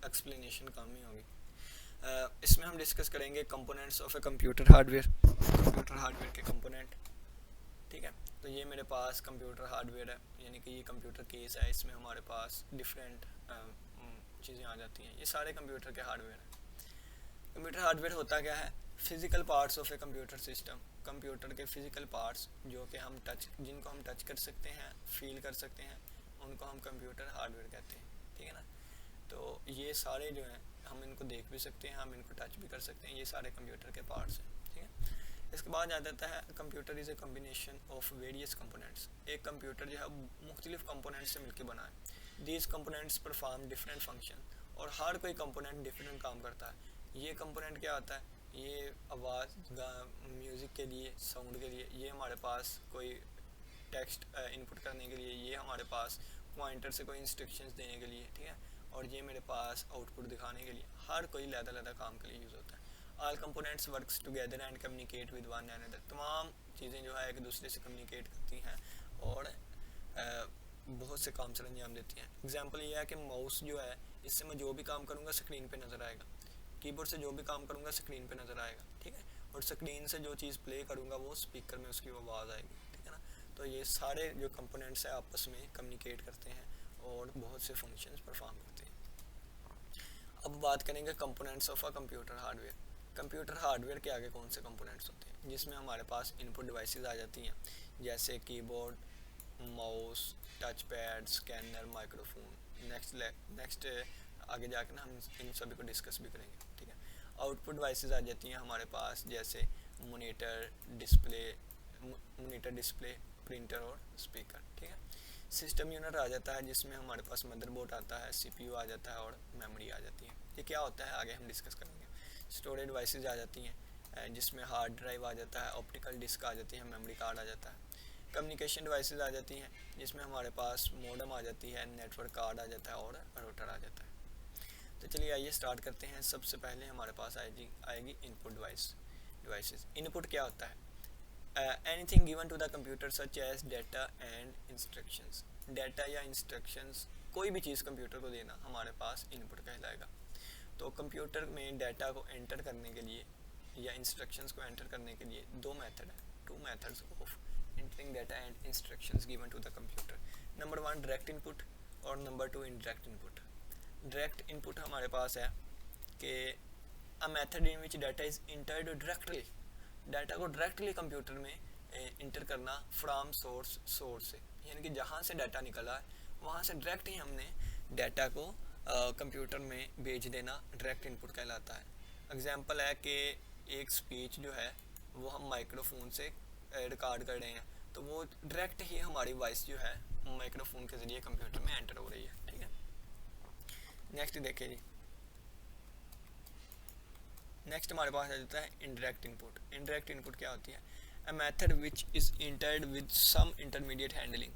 Explanation कम ही होगी। इसमें हम डिस्कस करेंगे components of a computer hardware, computer hardware के कंपोनेंट। ठीक है, तो ये मेरे पास कंप्यूटर हार्डवेयर है, यानी कि ये कंप्यूटर केस है, इसमें हमारे पास डिफरेंट चीज़ें आ जाती हैं। ये सारे कंप्यूटर के हार्डवेयर हैं। कंप्यूटर हार्डवेयर होता क्या है? Physical parts of a computer system, computer के फिजिकल पार्ट्स जो कि हम जिनको हम टच कर सकते हैं, फील कर सकते हैं, उनको हम कंप्यूटर हार्डवेयर कहते हैं। ठीक है ना, तो ये सारे जो हैं हम इनको देख भी सकते हैं, हम इनको टच भी कर सकते हैं, ये सारे कंप्यूटर के पार्ट्स हैं। ठीक है, इसके बाद आ जाता है computer is a combination of various components. एक कंप्यूटर जो है मुख्तलिफ कंपोनेंट्स से मिलकर बना है। These components perform different function, और हर कोई कंपोनेंट डिफरेंट काम करता है। ये कंपोनेंट क्या होता है? ये आवाज़, म्यूज़िक के लिए, साउंड के लिए, ये हमारे पास कोई टेक्स्ट इनपुट करने के लिए, ये हमारे पास पॉइंटर से कोई इंस्ट्रक्शंस देने के लिए। ठीक है, और ये मेरे पास आउटपुट दिखाने के लिए। हर कोई अलग-अलग काम के लिए यूज़ होता है। All components works together and communicate with one another. तमाम चीज़ें जो है एक दूसरे से कम्युनिकेट करती हैं और बहुत से काम सर अंजाम देती हैं। एग्जांपल ये है कि माउस जो है, इससे मैं जो भी काम करूँगा स्क्रीन पे नज़र आएगा। कीबोर्ड से जो भी काम करूँगा स्क्रीन पे नज़र आएगा। ठीक है, और स्क्रीन से जो चीज़ प्ले करूँगा वो स्पीकर में उसकी आवाज़ आएगी। ठीक है ना, तो ये सारे जो कंपोनेंट्स हैं आपस में कम्युनिकेट करते हैं और बहुत से फंक्शंस परफॉर्म करते हैं। अब बात करेंगे components of a computer hardware. Computer hardware के आगे कौन से कंपोनेंट्स होते हैं? जिसमें हमारे पास इनपुट डिवाइसेस आ जाती हैं, जैसे keyboard, mouse, touch pad, scanner, microphone. Next आगे जाकर ना हम इन सभी को डिस्कस भी करेंगे। ठीक है, आउटपुट डिवाइसेस आ जाती हैं हमारे पास, जैसे मॉनिटर, डिस्प्ले, प्रिंटर और स्पीकर। ठीक है, सिस्टम यूनिट आ जाता है, जिसमें हमारे पास मदरबोर्ड आता है, सीपीयू आ जाता है और मेमोरी आ जाती है। ये क्या होता है आगे हम डिस्कस करेंगे। स्टोरेज डिवाइसेस आ जाती हैं, जिसमें हार्ड ड्राइव आ जाता है, ऑप्टिकल डिस्क आ जाती है, मेमोरी कार्ड आ जाता है। कम्युनिकेशन डिवाइसेस आ जाती हैं, जिसमें हमारे पास मॉडेम आ जाती है, नेटवर्क कार्ड आ जाता है और राउटर आ जाता है। तो चलिए आइए स्टार्ट करते हैं। सबसे पहले हमारे पास आएगी इनपुट डिवाइसेस। इनपुट क्या होता है? Anything given to the computer such as data and instructions. Data या इंस्ट्रक्शंस, कोई भी चीज़ कंप्यूटर को देना हमारे पास इनपुट कहलाएगा। तो कंप्यूटर में डाटा को एंटर करने के लिए या इंस्ट्रक्शंस को एंटर करने के लिए दो मेथड है, two methods of entering data and instructions given to the computer. Number 1 direct input और number 2 indirect input. Direct input हमारे पास है कि a method in which data is entered directly, data को डायरेक्टली कंप्यूटर में enter करना from source से, यानी कि जहाँ से डाटा निकला है वहाँ से डायरेक्ट ही हमने डाटा को कंप्यूटर में भेज देना, डायरेक्ट इनपुट कहलाता है। एग्जांपल है कि एक स्पीच जो है वो हम माइक्रोफोन से रिकॉर्ड कर रहे हैं, तो वो डायरेक्ट ही हमारी वॉइस जो है माइक्रोफोन के ज़रिए कंप्यूटर में एंटर हो रही है। ठीक है, नेक्स्ट देखिए जी। नेक्स्ट हमारे पास आ जाता है इनडायरेक्ट इनपुट। इनडायरेक्ट इनपुट क्या होती है? A method which is entered with some intermediate handling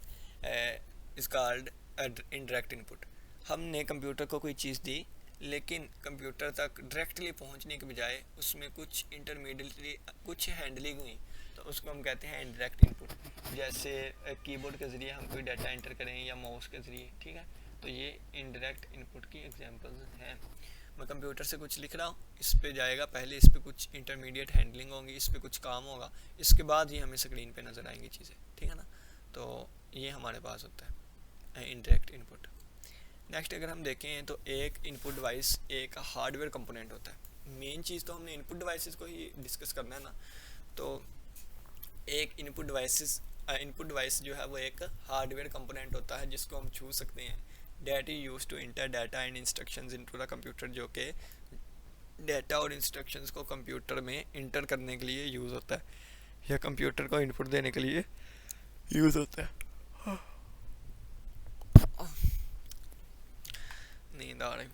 is called indirect input. हमने कंप्यूटर को कोई चीज़ दी, लेकिन कंप्यूटर तक डायरेक्टली पहुंचने के बजाय उसमें कुछ इंटरमीडिएटली कुछ हैंडलिंग हुई, तो उसको हम कहते हैं इनडायरेक्ट इनपुट। जैसे कीबोर्ड के ज़रिए हम कोई डाटा एंटर करें या माउस के ज़रिए। ठीक है, तो ये इनडायरेक्ट इनपुट की एग्जांपल्स हैं। मैं कंप्यूटर से कुछ लिख रहा हूँ, इस पे जाएगा, पहले इस पे कुछ इंटरमीडिएट हैंडलिंग होंगी, इस पे कुछ काम होगा, इसके बाद ही हमें स्क्रीन पे नज़र आएंगी चीज़ें। ठीक है ना, तो ये हमारे पास होता है इनडायरेक्ट इनपुट। नेक्स्ट अगर हम देखें तो एक इनपुट डिवाइस एक हार्डवेयर कंपोनेंट होता है। मेन चीज़ तो हमने इनपुट डिवाइसेस को ही डिस्कस करना है ना, तो एक इनपुट डिवाइस जो है वो एक हार्डवेयर कंपोनेंट होता है, जिसको हम छू सकते हैं। That is use to enter data and instructions into the computer, जो कि डाटा और इंस्ट्रक्शंस को कंप्यूटर में इंटर करने के लिए यूज़ होता है या कंप्यूटर को इनपुट देने के लिए यूज़ होता है। नींद आ रही।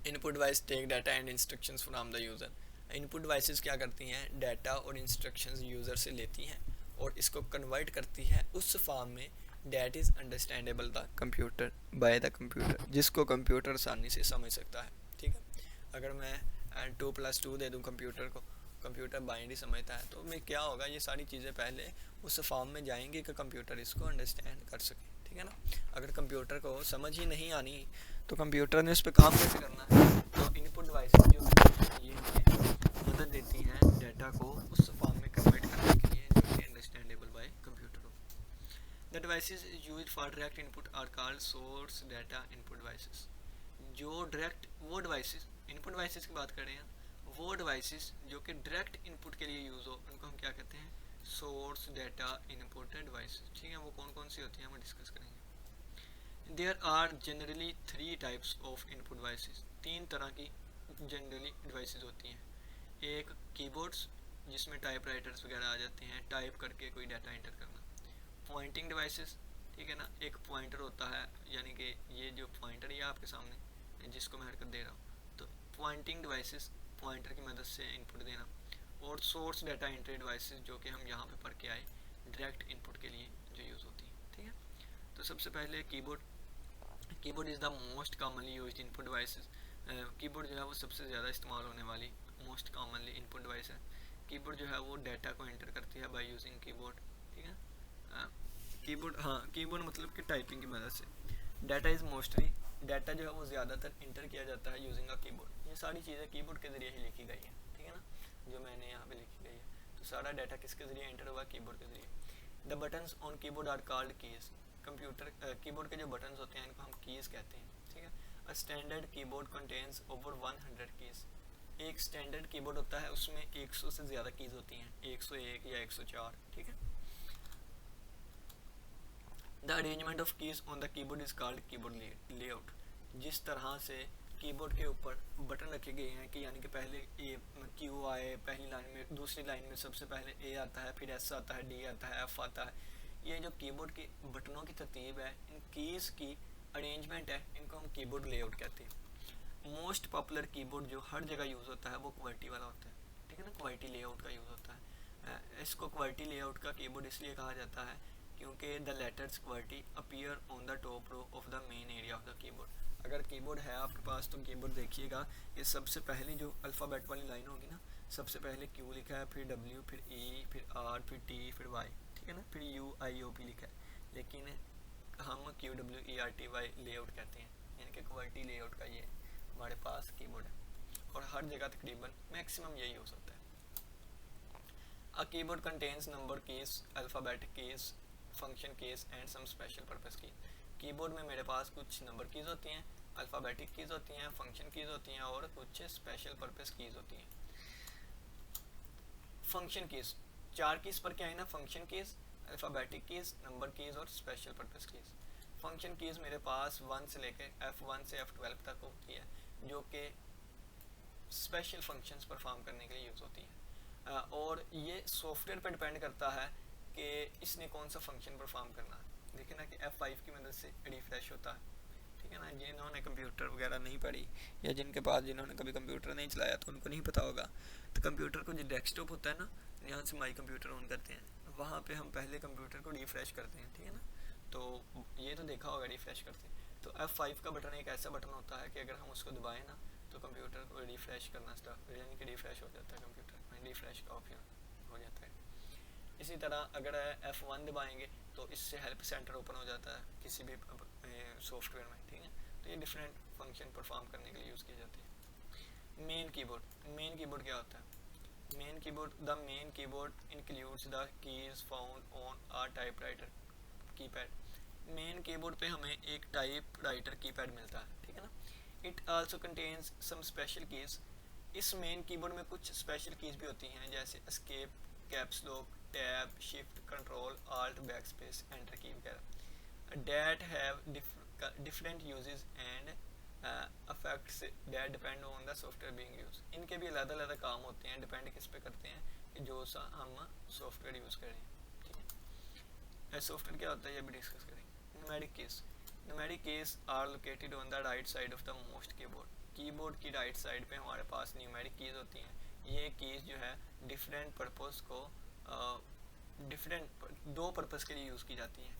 Input device take data and instructions from the user. Input devices क्या करती हैं? डाटा और इंस्ट्रक्शंस यूज़र से लेती हैं और इसको कन्वर्ट करती है उस फॉर्म में that is understandable the computer by the computer, जिसको कंप्यूटर आसानी से समझ सकता है। ठीक है, अगर मैं 2+2 दे दूँ कंप्यूटर को, कंप्यूटर बाइंड ही समझता है, तो मैं क्या होगा, ये सारी चीज़ें पहले उस फॉर्म में जाएंगी कि कंप्यूटर इसको अंडरस्टैंड कर सके। ठीक है ना। अगर कंप्यूटर को समझ ही नहीं आनी तो कंप्यूटर ने उस पर काम कैसे करना है। तो इनपुट डिवाइसेस जो ये मदद देती हैं डाटा को उस फॉर्म में कन्वर्ट करने के लिए जो कि अंडरस्टैंडेबल बाय कंप्यूटर हो। The devices used for direct input are called source data input devices. जो डायरेक्ट वो डिवाइसेस, इनपुट डिवाइसेस की बात करें हैं, वो डिवाइसेस जो कि डायरेक्ट इनपुट के लिए यूज़ हो उनको हम क्या कहते हैं, सोर्स डाटा इनपुट डिवाइसेस। ठीक है, वो कौन कौन सी होती हैं हम डिस्कस करेंगे। There are generally 3 types of input devices. 3 तरह की जनरली डिवाइसेस होती हैं। एक कीबोर्ड्स जिसमें टाइप राइटर्स वगैरह आ जाते हैं, टाइप करके कोई डाटा एंटर करना। पॉइंटिंग डिवाइसेस, ठीक है ना, एक पॉइंटर होता है, यानी कि ये जो पॉइंटर है आपके सामने जिसको मैं हरकत दे रहा हूँ, तो पॉइंटिंग डिवाइसेस पॉइंटर की मदद से इनपुट देना। और सोर्स डाटा एंट्री डिवाइसेस जो कि हम यहाँ पे पढ़ के आए डायरेक्ट इनपुट के लिए जो यूज़ होती हैं। ठीक है, तो सबसे पहले keyboard. Keyboard is the most commonly used input devices. Keyboard जो है वो सबसे ज़्यादा इस्तेमाल होने वाली मोस्ट कॉमनली इनपुट डिवाइस है। कीबोर्ड जो है वो डाटा को एंटर करती है बाय यूजिंग कीबोर्ड। ठीक है, कीबोर्ड, हाँ कीबोर्ड मतलब कि टाइपिंग की मदद से। डाटा इज़ मोस्टली, डाटा जो है वो ज़्यादातर इंटर किया जाता है यूजिंग अ कीबोर्ड। ये सारी चीज़ें कीबोर्ड के ज़रिए ही लिखी गई हैं, ठीक है ना, जो मैंने यहाँ पे लिखी गई है। तो सारा डाटा किसके ज़रिए एंटर हुआ, कीबोर्ड के ज़रिए। The buttons on keyboard are called keys. Computer keyboard के जो बटन्स होते हैं इनको हम कीज़ कहते हैं। ठीक है, a standard keyboard contains over 100 keys. एक स्टैंडर्ड कीबोर्ड होता है उसमें 100 से ज़्यादा कीज़ होती हैं, 101 या 104। ठीक है, the arrangement of keys on the keyboard is called keyboard layout. जिस तरह से कीबोर्ड के ऊपर बटन रखे गए हैं कि यानी कि पहले ए क्यू आए पहली लाइन में, दूसरी लाइन में सबसे पहले ए आता है, फिर एस आता है, डी आता है, एफ आता है। ये जो कीबोर्ड के बटनों की तरतीब है, इन कीज़ की अरेंजमेंट है, इनको हम कीबोर्ड लेआउट कहते हैं। मोस्ट पॉपुलर कीबोर्ड जो हर जगह यूज़ होता है वो क्वर्टी वाला होता है। ठीक है ना, क्वर्टी लेआउट का यूज़ होता है। इसको क्वर्टी लेआउट का कीबोर्ड इसलिए कहा जाता है क्योंकि the letters QWERTY appear on the top row of the main area of the keyboard. अगर कीबोर्ड है आपके पास तो कीबोर्ड देखिएगा, ये सबसे पहली जो अल्फ़ाबेट वाली लाइन होगी ना, सबसे पहले Q लिखा है, फिर W, फिर E, फिर R, फिर T, फिर Y। ठीक है ना, फिर U I O P लिखा है, लेकिन हम QWERTY लेआउट कहते हैं, यानी कि QWERTY लेआउट का ये हमारे पास कीबोर्ड है और हर जगह तकरीबन मैक्सिमम यही यूज़ होता है। A keyboard contains number keys, alphabetic keys, function keys and some special purpose key. Keyboard में मेरे पास कुछ नंबर कीज होती हैं, अल्फ़ाबेटिक कीज होती हैं, फंक्शन कीज होती हैं और कुछ स्पेशल पर्पस कीज होती हैं। फंक्शन कीज 4 कीज पर क्या है ना, function keys, alphabetic keys, number keys और special purpose keys. Function keys मेरे पास 1 से लेकर F1 से F12 तक होती है, जो कि स्पेशल फंक्शंस परफॉर्म करने के लिए यूज़ होती है। और ये सॉफ्टवेयर पर डिपेंड करता है कि इसने कौन सा फंक्शन परफॉर्म करना है। देखिए ना कि F5 की मदद से रिफ्रेश होता है। ठीक है ना, जिन्होंने कंप्यूटर वगैरह नहीं पढ़ी या जिनके पास जिन्होंने कभी कंप्यूटर नहीं चलाया तो उनको नहीं पता होगा। तो कंप्यूटर को जो डेस्कटॉप होता है ना, यहाँ से माई कंप्यूटर ऑन करते हैं, वहाँ पे हम पहले कंप्यूटर को रिफ्रेश करते हैं। ठीक है ना, तो ये तो देखा होगा रिफ्रेश करते हैं। तो F5 का बटन एक ऐसा बटन होता है कि अगर हम उसको दबाएं ना तो कंप्यूटर को रिफ्रेश करना स्टार्ट, यानी कि रिफ्रेश हो जाता है, कंप्यूटर में रिफ्रेश का ऑप्शन हो जाता है। इसी तरह अगर F1 दबाएंगे तो इससे हेल्प सेंटर ओपन हो जाता है किसी भी सॉफ्टवेयर में। ठीक है, तो ये डिफरेंट फंक्शन परफॉर्म करने के लिए यूज़ किए जाते हैं। मेन कीबोर्ड, मेन कीबोर्ड क्या होता है। Main keyboard, the main keyboard includes the keys found on a typewriter keypad. Main keyboard पे हमें एक टाइप राइटर कीपैड मिलता है। ठीक है ना, it also contains some special keys. इस मेन कीबोर्ड में कुछ स्पेशल कीज भी होती हैं, जैसे escape, caps lock, tab, shift, control, alt, backspace, enter key वगैरह। That have different uses and effects that depend on the software being use. इनके भी अलग अलग काम होते हैं, डिपेंड किस पे करते हैं कि जो सा हम सॉफ्टवेयर यूज़ करें। ठीक है, सॉफ्टवेयर क्या होता है ये भी डिस्कस करेंगे। Numeric keys, numeric keys are located on the right side of the most keyboard. Keyboard की राइट साइड पे हमारे पास न्यूमेरिक कीज होती हैं। ये कीज जो है डिफरेंट पर्पस को डिफरेंट दो पर्पस के लिए यूज़ की जाती हैं,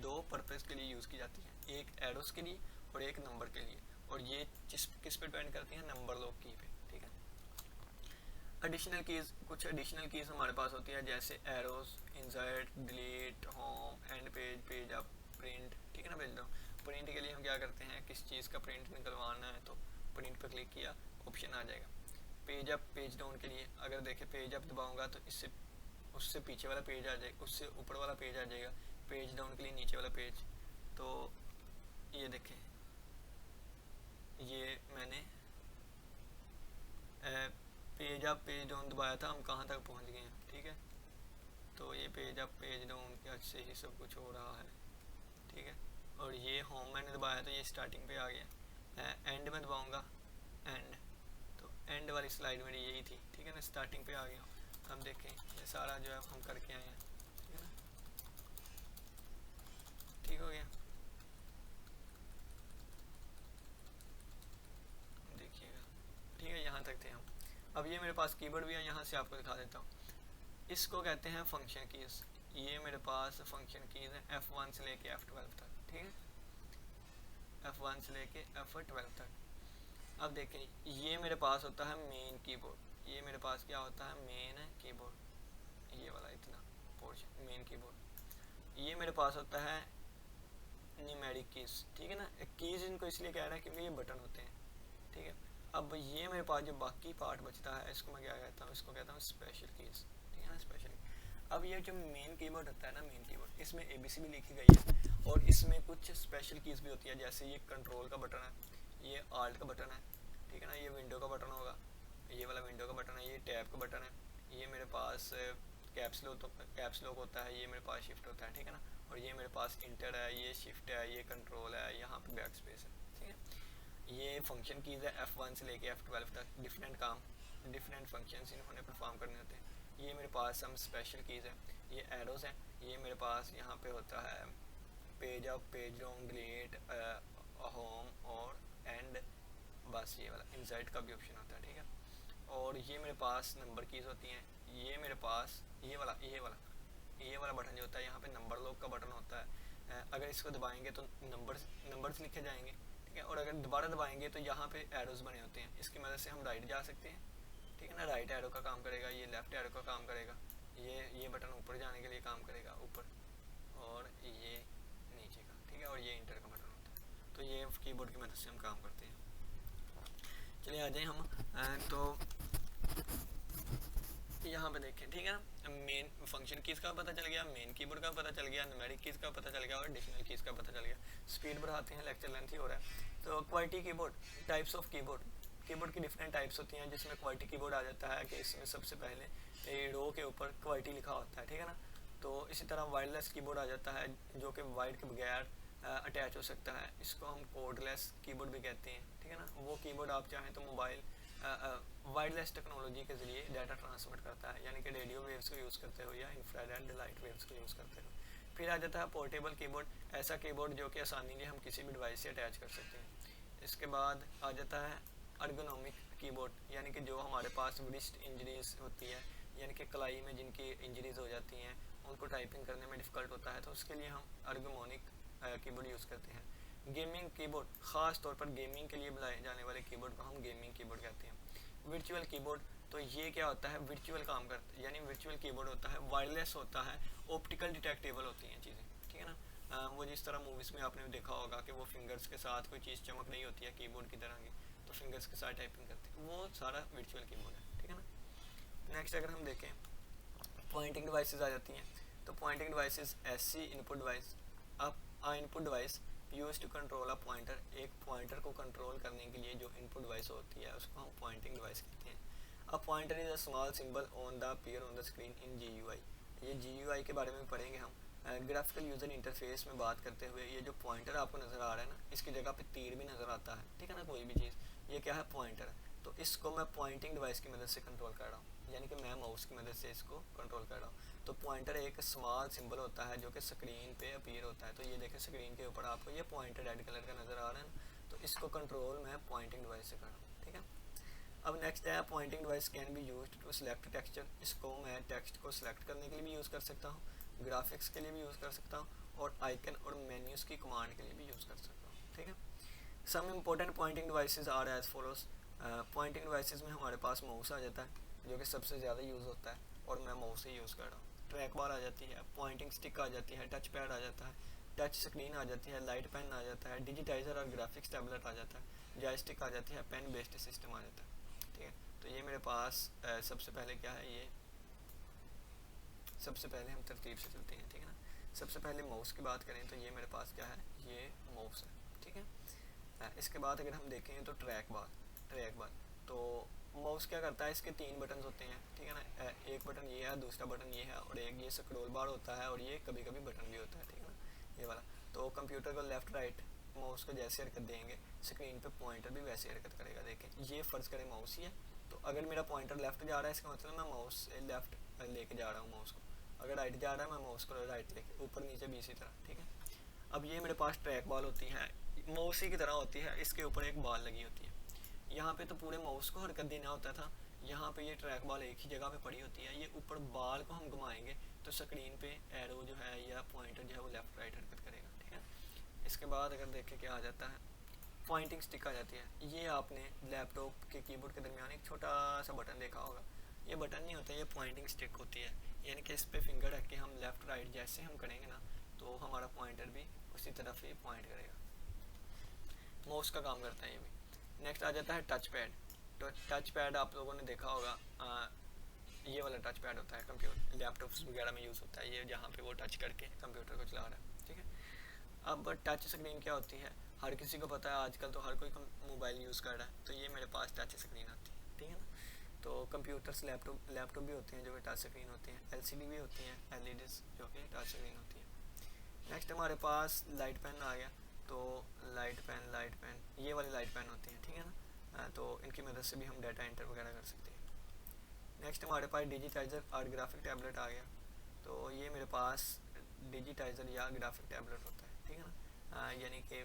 दो पर्पस के लिए यूज़ की जाती हैं, एक एरोस के लिए और एक नंबर के लिए। और ये किस पे डिपेंड करती हैं, नंबर लॉक की पे। ठीक है, एडिशनल कीज, कुछ एडिशनल कीज हमारे पास होती है जैसे arrows, insert, delete, home, and page, page up, print, ठीक है ना, भेज रहा हूँ। प्रिंट के लिए हम क्या करते हैं, किस चीज़ का प्रिंट निकलवाना है तो प्रिंट पर क्लिक किया, ऑप्शन आ जाएगा। पेज अप पेज डाउन के लिए अगर देखें पेज अप दबाऊंगा तो इससे उससे पीछे वाला पेज आ जाएगा, उससे ऊपर वाला पेज आ जाएगा। पेज डाउन के लिए नीचे वाला पेज। तो ये देखें, ये मैंने पेज अप पेज डाउन दबाया था, हम कहाँ तक पहुँच गए हैं, ठीक है। तो ये पेज अप पेज डाउन के अच्छे ही सब कुछ हो रहा है, ठीक है। और ये होम मैंने दबाया तो ये स्टार्टिंग पे आ गया। एंड में दबाऊंगा, एंड, तो एंड वाली स्लाइड मेरी यही थी, ठीक है ना, स्टार्टिंग पे आ गया। अब देखें ये सारा जो है हम करके आए हैं, ठीक है ना, ठीक हो गया। देखिएगा, ठीक है, यहाँ तक थे हम। अब ये मेरे पास कीबोर्ड भी है, यहाँ से आपको दिखा देता हूँ। इसको कहते हैं फंक्शन कीज़। ये मेरे पास फंक्शन कीज़ है F1 से लेके F12 तक, ठीक है, F1 से लेके F12 तक। अब देखें ये मेरे पास होता है मेन कीबोर्ड, ये मेरे पास क्या होता है, मेन कीबोर्ड, ये वाला इतना पोर्शन मेन कीबोर्ड। ये मेरे पास होता है न्यूमेरिक कीज़, ठीक है ना। कीज़ इनको इसलिए कह रहा है क्योंकि ये बटन होते हैं, ठीक है। अब ये मेरे पास जो बाकी पार्ट बचता है इसको मैं क्या कहता हूँ, इसको कहता हूँ स्पेशल कीज़, ठीक है ना, स्पेशल। अब ये जो मेन कीबोर्ड होता है ना, मेन कीबोर्ड, इसमें ABC भी लिखी गई है और इसमें कुछ स्पेशल कीज़ भी होती है, जैसे ये कंट्रोल का बटन है, ये आल्ट का बटन है, ठीक है ना, ये विंडो का बटन होगा, ये वाला विंडो का बटन है, ये टैब का बटन है, ये मेरे पास कैप्स लॉक होता है, ये मेरे पास शिफ्ट होता है, ठीक है ना। और ये मेरे पास इंटर है, ये शिफ्ट है, ये कंट्रोल है, यहाँ पे बैक स्पेस है, ठीक है। ये फंक्शन कीज़ है F1 से लेके F12 तक। डिफरेंट काम, डिफरेंट फंक्शंस इन्होंने परफॉर्म करने होते हैं। ये मेरे पास हम स्पेशल कीज़ है, ये एरोज हैं। ये मेरे पास यहाँ पे होता है page up page down delete home और एंड, बस ये वाला इंसर्ट का भी ऑप्शन होता है, ठीक है। और ये मेरे पास नंबर कीज़ होती हैं। ये मेरे पास ये वाला बटन जो होता है, यहाँ पे नंबर लॉक का बटन होता है। अगर इसको दबाएंगे तो नंबर्स लिखे जाएंगे, ठीक है। और अगर दोबारा दबाएंगे तो यहाँ पे एरोज बने होते हैं, इसकी मदद से हम राइट जा सकते हैं, ठीक है ना। राइट एरो का काम करेगा, ये लेफ्ट एरो का काम करेगा, ये बटन ऊपर जाने के लिए काम करेगा, ऊपर, और ये नीचे का, ठीक है। और ये इंटर का बटन होता है। तो ये कीबोर्ड की मदद से हम काम करते हैं। चलिए आ जाए हम, तो यहाँ पे देखें, ठीक है ना, मेन फंक्शन कीज़ का पता चल गया, मेन कीबोर्ड का पता चल गया, न्यूमेरिक कीज़ का पता चल गया और एडिशनल कीज़ का पता चल गया। स्पीड बढ़ाते हैं, लेक्चर लेंथ ही हो रहा है। तो quality keyboard, types of keyboard की डिफरेंट टाइप्स होती हैं, जिसमें क्वालिटी कीबोर्ड आ जाता है कि इसमें सबसे पहले रो के ऊपर क्वालिटी लिखा होता है, ठीक है ना। तो इसी तरह वायरलेस कीबोर्ड आ जाता है जो कि वायर के बगैर अटैच हो सकता है, इसको हम कोडलेस कीबोर्ड भी कहते हैं, ठीक है ना। वो कीबोर्ड आप चाहें तो मोबाइल वायरलेस टेक्नोलॉजी के ज़रिए डाटा ट्रांसमिट करता है, यानी कि रेडियो वेव्स को यूज़ करते हुए या इंफ्रारेड लाइट वेव्स को यूज़ करते हुए। फिर आ जाता है पोर्टेबल कीबोर्ड, ऐसा कीबोर्ड जो कि आसानी से हम किसी भी डिवाइस से अटैच कर सकते हैं। इसके बाद आ जाता है अर्गोनॉमिक कीबोर्ड, यानी कि जो हमारे पास रिस्ट इंजरीज होती है, यानी कि कलाई में जिनकी इंजरीज हो जाती हैं, उनको टाइपिंग करने में डिफ़िकल्ट होता है, तो उसके लिए हम अर्गोनॉमिक कीबोर्ड यूज़ करते हैं। गेमिंग कीबोर्ड, ख़ास तौर पर गेमिंग के लिए बुलाए जाने वाले कीबोर्ड को हम गेमिंग कीबोर्ड कहते हैं। वर्चुअल कीबोर्ड, तो ये क्या होता है, वर्चुअल काम करता है, यानी वर्चुअल कीबोर्ड होता है, वायरलेस होता है, ऑप्टिकल डिटेक्टेबल होती हैं चीज़ें, ठीक है ना। वो जिस तरह मूवीज़ में आपने देखा होगा कि वो फिंगर्स के साथ कोई चीज़ चमक रही होती है कीबोर्ड की तरह की, तो फिंगर्स के साथ टाइपिंग करते हैं, वो सारा वर्चुअल कीबोर्ड है, ठीक है ना। नेक्स्ट अगर हम देखें, पॉइंटिंग डिवाइसेस आ जाती हैं। तो पॉइंटिंग डिवाइसेस ऐसी इनपुट डिवाइस, अब input device use to control a pointer, एक पॉइंटर को कंट्रोल करने के लिए जो इनपुट डिवाइस होती है उसको हम पॉइंटिंग डिवाइस कहते हैं। A pointer is a small symbol on the appear on the screen in GUI। ये GUI के बारे में पढ़ेंगे हम। ग्राफिकल यूज़र इंटरफेस में बात करते हुए, ये जो पॉइंटर आपको नज़र आ रहा है ना, इसकी जगह पे तीर भी नज़र आता है, ठीक है ना, कोई भी चीज़, ये क्या है, पॉइंटर। तो इसको मैं पॉइंटिंग डिवाइस की मदद से कंट्रोल कर रहा हूँ, यानी कि मैं माउस की मदद से इसको कंट्रोल कर रहा हूँ। तो पॉइंटर एक स्मॉल सिंबल होता है जो कि स्क्रीन पे अपीयर होता है। तो ये देखें स्क्रीन के ऊपर आपको ये पॉइंटर रेड कलर का नज़र आ रहा है ना, तो इसको कंट्रोल मैं पॉइंटिंग डिवाइस से कर रहा हूँ, ठीक है। अब नेक्स्ट है, pointing device can be used to select texture. इसको मैं टेक्स्ट को सिलेक्ट करने के लिए भी यूज़ कर सकता हूँ, ग्राफिक्स के लिए भी यूज़ कर सकता हूँ, और आइकन और मेन्यूज़ की कमांड के लिए भी यूज़ कर सकता हूँ, ठीक है। Some important pointing devices are as follows. Pointing devices में हमारे पास माउस आ जाता है जो कि सबसे ज़्यादा यूज़ होता है, और मैं माउस ही यूज़ कर रहा हूँ। ट्रैक बार आ जाती है, पॉइंटिंग स्टिक आ जाती है, टच पैड आ जाता है, टच स्क्रीन आ जाती है, लाइट पेन आ जाता है, डिजिटाइजर और ग्राफिक्स टैबलेट आ जाता है, जॉयस्टिक आ जाती है, पेन बेस्ड सिस्टम आ जाता है। ठीक है, तो ये मेरे पास सबसे पहले क्या है, ये सबसे पहले हम तरतीब से चलते हैं। ठीक है ना, सबसे पहले माउस की बात करें तो ये मेरे पास क्या है, ये माउस है। ठीक है, इसके बाद अगर हम देखें तो ट्रैक बार तो माउस क्या करता है, इसके 3 बटन होते हैं। ठीक है ना, एक बटन ये है, दूसरा बटन ये है, और एक ये स्क्रॉल बार होता है, और ये कभी कभी बटन भी होता है। ठीक है ना, ये वाला। तो कंप्यूटर को लेफ्ट राइट माउस को जैसे हरकत देंगे, स्क्रीन पे पॉइंटर भी वैसे हरकत करेगा। देखें, ये फ़र्ज़ करें माउस ही है, तो अगर मेरा पॉइंटर लेफ्ट जा रहा है, इसका मतलब मैं माउस से लेफ्ट लेके जा रहा हूँ माउस को। अगर राइट जा रहा है, मैं माउस को राइट लेके, ऊपर नीचे भी इसी तरह। ठीक है, अब ये मेरे पास ट्रैक बॉल होती है, माउस ही की तरह होती है, इसके ऊपर एक बॉल लगी होती है। यहाँ पे तो पूरे माउस को हरकत देना होता था, यहाँ पे ये ट्रैक बॉल एक ही जगह पे पड़ी होती है। ये ऊपर बॉल को हम घुमाएंगे तो स्क्रीन पे एरो जो है या पॉइंटर जो है वो लेफ्ट राइट हरकत करेगा। ठीक है, इसके बाद अगर देखें क्या आ जाता है, पॉइंटिंग स्टिक आ जाती है। ये आपने लैपटॉप के कीबोर्ड के दरमियान एक छोटा सा बटन देखा होगा, ये बटन नहीं होता, ये पॉइंटिंग स्टिक होती है। यानी कि इस पे फिंगर रख के हम लेफ़्ट राइट जैसे हम करेंगे ना, तो हमारा पॉइंटर भी उसी तरफ ही पॉइंट करेगा। माउस का काम करता है ये भी। नेक्स्ट आ जाता है टच पैड। तो टच पैड आप लोगों ने देखा होगा, ये वाला टच पैड होता है, कंप्यूटर लैपटॉप्स वगैरह में यूज़ होता है ये, जहाँ पे वो टच करके कंप्यूटर को चला रहा है। ठीक है, अब टच स्क्रीन क्या होती है, हर किसी को पता है, आजकल तो हर कोई मोबाइल यूज़ कर रहा है, तो ये मेरे पास टच स्क्रीन आती है। ठीक है ना, तो कंप्यूटर्स लैपटॉप भी होते हैं जो कि टच स्क्रीन होती हैं, एलसीडी भी होती हैं, एलईडीज जो कि टच स्क्रीन होती है। नेक्स्ट हमारे पास लाइट पेन आ गया। तो लाइट पेन ये वाली लाइट पेन होती है। ठीक है ना, तो इनकी मदद से भी हम डाटा एंटर वगैरह कर सकते हैं। नेक्स्ट हमारे पास डिजिटाइजर और ग्राफिक टैबलेट आ गया। तो ये मेरे पास डिजिटाइजर या ग्राफिक टैबलेट होता है। ठीक है ना, यानी कि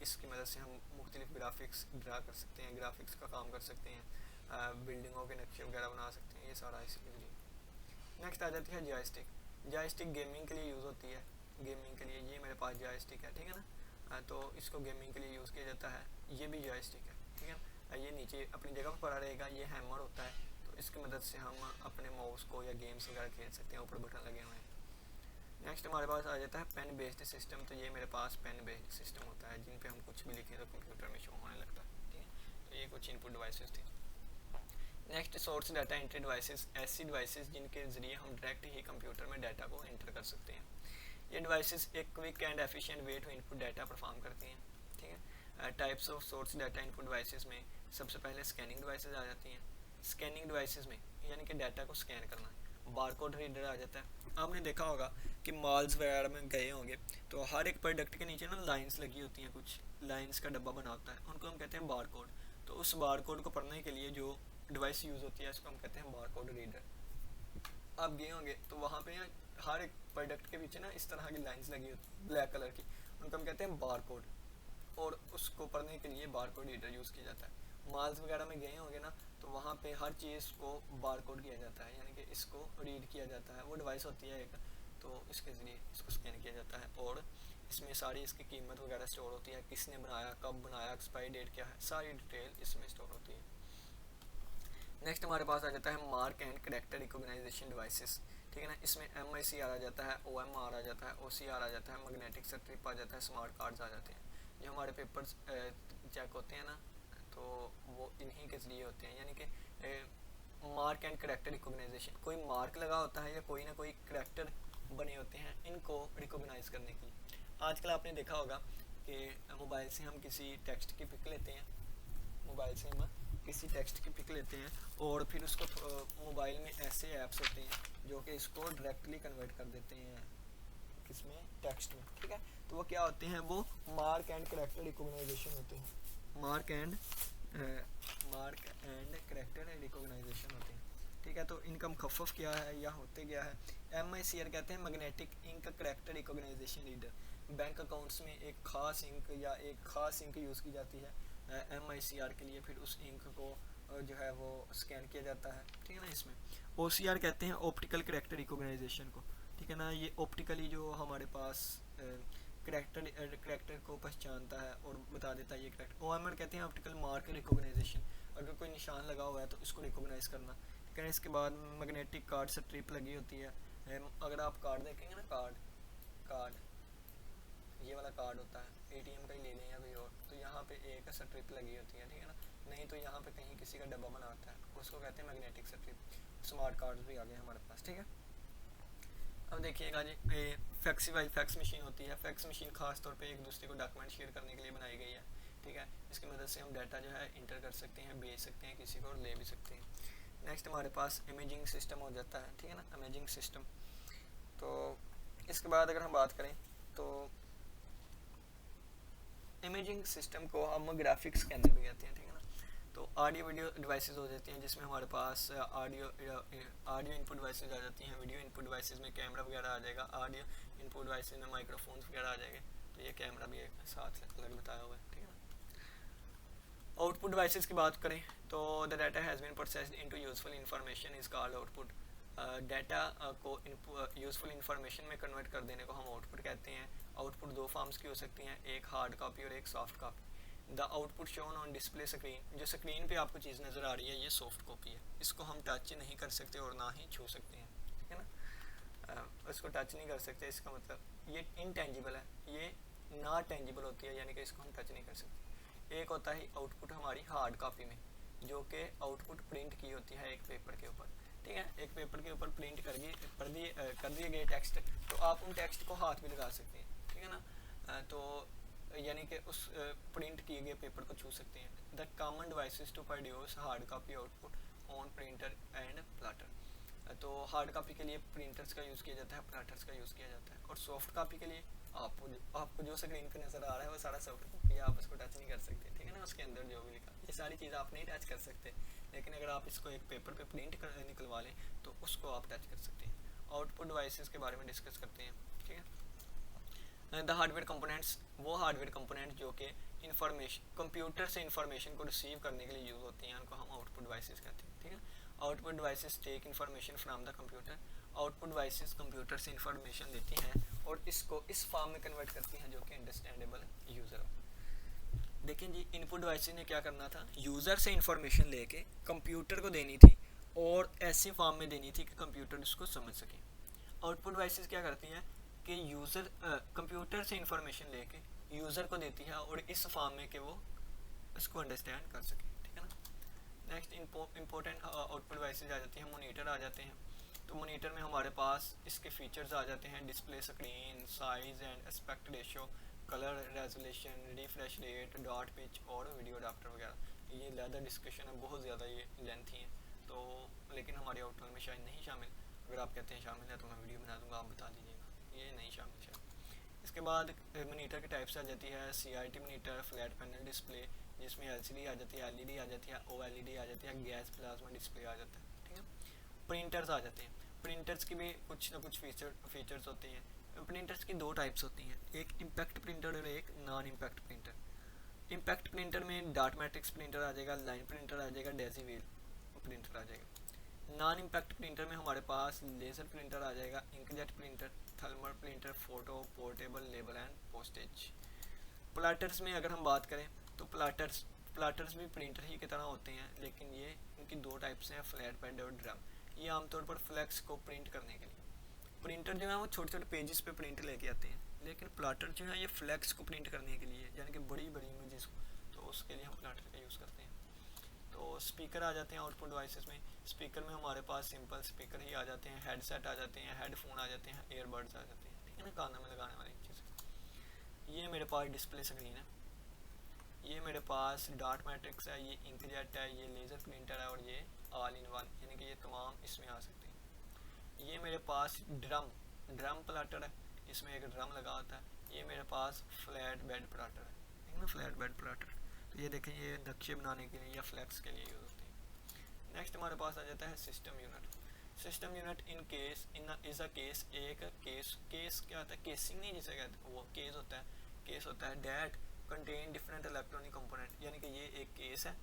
इसकी मदद से हम मुख्तलिफ ग्राफिक्स ड्रा कर सकते हैं, ग्राफिक्स का काम कर सकते हैं, बिल्डिंगों के नक्शे वगैरह बना सकते हैं, ये सारा इसके लिए। नेक्स्ट आ जाती है जॉयस्टिक। जॉयस्टिक गेमिंग के लिए यूज़ होती है, गेमिंग के लिए ये मेरे पास जॉयस्टिक है। ठीक है ना, तो इसको गेमिंग के लिए यूज़ किया जाता है, ये भी जॉयस्टिक है। ठीक है, ये नीचे अपनी जगह पर पड़ा रहेगा, ये हैमर होता है, तो इसकी मदद से हम अपने माउस को या गेम्स वगैरह खेल सकते हैं, ऊपर बटन लगे हुए हैं। नेक्स्ट हमारे पास आ जाता है पेन बेस्ड सिस्टम। तो ये मेरे पास पेन बेस्ड सिस्टम होता है, जिन पे हम कुछ भी लिखें तो कंप्यूटर में शो होने लगता है। ठीक है, तो ये कुछ इनपुट डिवाइसेस थी। Next source data entry devices, ऐसी डिवाइसेस जिनके ज़रिए हम डायरेक्ट ही कंप्यूटर में डाटा को एंटर कर सकते हैं। ये डिवाइसेस एक quick and efficient way to input data perform करती हैं। ठीक है, types of source data input devices में सबसे पहले स्कैनिंग डिवाइसेस आ जाती हैं। स्कैनिंग डिवाइसेस में यानी कि डाटा को स्कैन करना, बारकोड रीडर आ जाता है। आपने देखा होगा कि मॉल्स वगैरह में गए होंगे तो हर एक प्रोडक्ट के नीचे ना लाइंस लगी होती हैं, कुछ लाइंस का डब्बा बना होता है, उनको हम कहते हैं बारकोड। तो उस बारकोड को पढ़ने के लिए जो डिवाइस यूज़ होती है उसको हम कहते हैं बारकोड रीडर। आप गए होंगे तो वहाँ पे हर एक प्रोडक्ट के पीछे ना इस तरह की लाइंस लगी होती है ब्लैक कलर की, उनको हम कहते हैं बारकोड, और उसको पढ़ने के लिए बारकोड रीडर यूज़ किया जाता है। मॉल्स वगैरह में गए होंगे ना तो वहाँ पे हर चीज़ को बारकोड किया जाता है, यानी कि इसको रीड किया जाता है, वो डिवाइस होती है एक, तो इसके ज़रिए इसको स्कैन किया जाता है, और इसमें सारी इसकी कीमत वगैरह स्टोर होती है, किसने बनाया, कब बनाया, एक्सपायरी डेट क्या है, सारी डिटेल इसमें स्टोर होती है। नेक्स्ट हमारे पास आ जाता है mark and character recognition devices. ठीक है ना, इसमें MICR आ जाता है, OMR आ जाता है, OCR आ जाता है, मैग्नेटिक स्ट्रिप आ जाता है, स्मार्ट कार्ड्स आ जाते हैं। जो हमारे पेपर्स चेक होते हैं ना, तो वो इन्हीं के ज़रिए होते हैं। यानी कि मार्क एंड कैरेक्टर रिकॉग्नाइजेशन, कोई मार्क लगा होता है या कोई ना कोई कैरेक्टर बने होते हैं इनको रिकॉग्नाइज करने के लिए। आजकल आपने देखा होगा कि मोबाइल से हम किसी टेक्स्ट की पिक लेते हैं, मोबाइल से हम किसी टेक्स्ट की पिक लेते हैं और फिर उसको मोबाइल में ऐसे ऐप्स होते हैं जो कि इसको डायरेक्टली कन्वर्ट कर देते हैं किसमें, टेक्स्ट में। ठीक है, तो वो क्या होते हैं, वो मार्क एंड कैरेक्टर रिकॉग्नाइजेशन होते हैं, मार्क एंड कैरेक्टर रिकॉग्नाइजेशन होते हैं। ठीक है, तो इनका मुखफ़फ़ क्या है या होते क्या है, MICR कहते हैं magnetic ink character recognition reader. Bank accounts में एक ख़ास इंक या एक ख़ास इंक यूज़ की जाती है MICR के लिए, फिर उस इंक को जो है वो स्कैन किया जाता है। ठीक है ना, इसमें OCR कहते हैं ऑप्टिकल कैरेक्टर रिकॉग्नाइजेशन को। ठीक है ना, ये ऑप्टिकली जो हमारे पास कैरेक्टर को पहचानता है और बता देता है ये कैरेक्टर। OMR कहते हैं ऑप्टिकल मार्क रिकॉग्नाइजेशन, अगर कोई निशान लगा हुआ है तो इसको रिकॉग्नाइज करना। ठीक है, इसके बाद मैग्नेटिक कार्ड स्ट्रिप लगी होती है। अगर आप कार्ड देखेंगे ना, कार्ड ये वाला कार्ड होता है, एटीएम का ही ले लें या कोई और, तो यहाँ पे एक स्ट्रिप लगी होती है, ठीक है ना, नहीं तो यहाँ पे कहीं किसी का डब्बा बना होता है, उसको कहते हैं मैग्नेटिक स्ट्रिप। स्मार्ट कार्ड भी आ गए हमारे पास, ठीक है। अब देखिएगा जी, ये फैक्स मशीन होती है। फैक्स मशीन खास तौर पे एक दूसरे को डॉक्यूमेंट शेयर करने के लिए बनाई गई है, ठीक है। इसकी मदद से हम डाटा जो है इंटर कर सकते हैं, भेज सकते हैं किसी को और ले भी सकते हैं। नेक्स्ट हमारे पास इमेजिंग सिस्टम हो जाता है, ठीक है ना, इमेजिंग सिस्टम। तो इसके बाद अगर हम बात करें तो इमेजिंग सिस्टम को हम ग्राफिक्स के अंदर भी कहते हैं, ठीक है ना। तो ऑडियो वीडियो डिवाइसेस हो जाती हैं, जिसमें हमारे पास ऑडियो इनपुट डिवाइसेस आ जाती हैं, वीडियो इनपुट डिवाइसेस में कैमरा वगैरह आ जाएगा, ऑडियो इनपुट डिवाइसेस में माइक्रोफोन्स वगैरह आ जाएंगे, तो ये कैमरा भी एक साथ अलग बताया हुआ है, ठीक है ना। आउटपुट डिवाइसेस की बात करें तो the data has been processed into useful information is called output. Data को यूजफुल इंफॉर्मेशन में कन्वर्ट कर देने को हम आउटपुट कहते हैं। आउटपुट दो फॉर्म्स की हो सकती हैं, एक हार्ड कॉपी और एक soft copy. The output shown on display screen, जो स्क्रीन पे आपको चीज़ नज़र आ रही है ये सॉफ्ट कॉपी है, इसको हम टच नहीं कर सकते और ना ही छू सकते हैं, ठीक है ना। इसको टच नहीं कर सकते, इसका मतलब ये इनटेंजिबल है, ये ना टेंजिबल होती है, यानी कि इसको हम टच नहीं कर सकते। एक होता है आउटपुट हमारी हार्ड कॉपी में, जो कि आउटपुट प्रिंट की होती है एक पेपर के ऊपर, ठीक है। एक पेपर के ऊपर प्रिंट कर दिए गए टेक्स्ट, तो आप उन टेक्स्ट को हाथ भी लगा सकते हैं, ठीक है ना। तो यानी कि उस प्रिंट किए गए पेपर को छू सकते हैं। The common devices to produce hard copy output on printer and plotter. तो हार्ड कॉपी के लिए प्रिंटर्स का यूज़ किया जाता है, प्लाटर्स का यूज़ किया जाता है। और सॉफ्ट कॉपी के लिए आपको जो स्क्रीन पे नज़र आ रहा है वो सारा सॉफ्ट कॉपी है, आप उसको टच नहीं कर सकते, ठीक है ना। उसके अंदर जो भी लिखा ये सारी चीज़ आप नहीं टच कर सकते, लेकिन अगर आप इसको एक पेपर पे प्रिंट कर निकलवा लें तो उसको आप टच कर सकते हैं। आउटपुट डिवाइसेस के बारे में डिस्कस करते हैं, ठीक है। द हार्डवेयर कंपोनेंट्स, वो हार्डवेयर कंपोनेंट जो कि इंफॉर्मेशन कंप्यूटर से इंफॉर्मेशन को रिसीव करने के लिए यूज़ होती हैं, उनको हम आउटपुट डिवाइसेस कहते हैं, ठीक है। Output devices take information from the computer. Output devices computer से इंफॉर्मेशन लेती हैं और इसको इस फॉर्म में कन्वर्ट करती हैं जो कि अंडरस्टैंडेबल यूज़र हो। देखें जी, इनपुट डिवाइसेस ने क्या करना था, यूज़र से इंफॉर्मेशन लेके कंप्यूटर को देनी थी और ऐसी फॉर्म में देनी थी कि कंप्यूटर उसको समझ सके। आउटपुट डिवाइसेस क्या करती हैं कि यूज़र कंप्यूटर से इंफॉर्मेशन लेके यूज़र को देती है और इस फॉर्म में कि वो इसको अंडरस्टैंड कर सके, ठीक है ना। नेक्स्ट इंपॉर्टेंट आउटपुट डिवाइसेस आ जाती हैं, मॉनिटर आ जाते हैं। तो मॉनिटर में हमारे पास इसके फीचर्स आ जाते हैं, display screen, size and aspect ratio, colour resolution, refresh rate, dot pitch और वीडियो अडाप्टर वगैरह। ये ज़्यादा डिस्कशन है, बहुत ज़्यादा ये लेंथी है, तो लेकिन हमारे आउटपुट में शायद नहीं शामिल। अगर आप कहते हैं शामिल है तो मैं वीडियो बना दूँगा, आप बता दीजिएगा, ये नहीं शामिल शायद। इसके बाद मॉनिटर की टाइप्स आ जाती है, CRT monitor, flat panel display जिसमें LCD आ जाती है, LED आ जाती है, OLED आ जाती है, गैस प्लाज्मा डिस्प्ले आ जाता है, ठीक है। प्रिंटर्स आ जाते हैं, प्रिंटर्स की भी कुछ ना कुछ फीचर्स होते हैं। प्रिंटर्स की दो टाइप्स होती हैं, एक इम्पैक्ट प्रिंटर और एक non impact printer. Impact printer में डॉट मैट्रिक्स प्रिंटर आ जाएगा, लाइन प्रिंटर आ जाएगा, डेजी व्हील प्रिंटर आ जाएगा। नॉन इम्पैक्ट प्रिंटर में हमारे पास लेज़र प्रिंटर आ जाएगा, inkjet printer, thermal printer, photo, portable, label and postage. Platters में अगर हम बात करें तो प्लाटर्स भी प्रिंटर ही की तरह होते हैं, लेकिन ये इनकी दो टाइप्स हैं, फ्लैट पैड और ड्रम। ये आमतौर पर फ्लैक्स को प्रिंट करने के लिए, प्रिंटर जो है वो छोटे छोटे पेजेस पे प्रिंट लेके आते हैं, लेकिन प्लाटर जो है ये फ्लैक्स को प्रिंट करने के लिए, यानी कि बड़ी बड़ी इमेजेस को, तो उसके लिए हम प्लाटर का यूज़ करते हैं। तो स्पीकर आ जाते हैं आउटपुट डिवाइसेस में। स्पीकर में हमारे पास सिंपल स्पीकर ही आ जाते हैं, हेडसेट आ जाते हैं, हेडफोन आ जाते हैं, ईयरबड्स आ जाते हैं, ठीक है ना, कानों में लगाने वाली चीज़। ये मेरे पास डिस्प्ले स्क्रीन है, ये मेरे पास डॉट मैट्रिक्स है, ये इंकजेट है, ये लेज़र प्रिंटर है और ये ऑल इन वन, यानी कि ये तमाम इसमें आ सकते हैं। ये मेरे पास ड्रम प्लाटर है, इसमें एक ड्रम लगा होता है। ये मेरे पास फ्लैट बेड प्लाटर है, ठीक है ना, फ्लैट बेड प्लाटर। तो ये देखें, ये नक्शे बनाने के लिए या फ्लैक्स के लिए यूज़ होते हैं। नेक्स्ट हमारे पास आ जाता है system unit. System unit in is a case, एक केस क्या होता है, केसिंग नहीं जिसे कहते हैं, वो केस होता है that contain different electronic component, यानी कि ये एक केस है,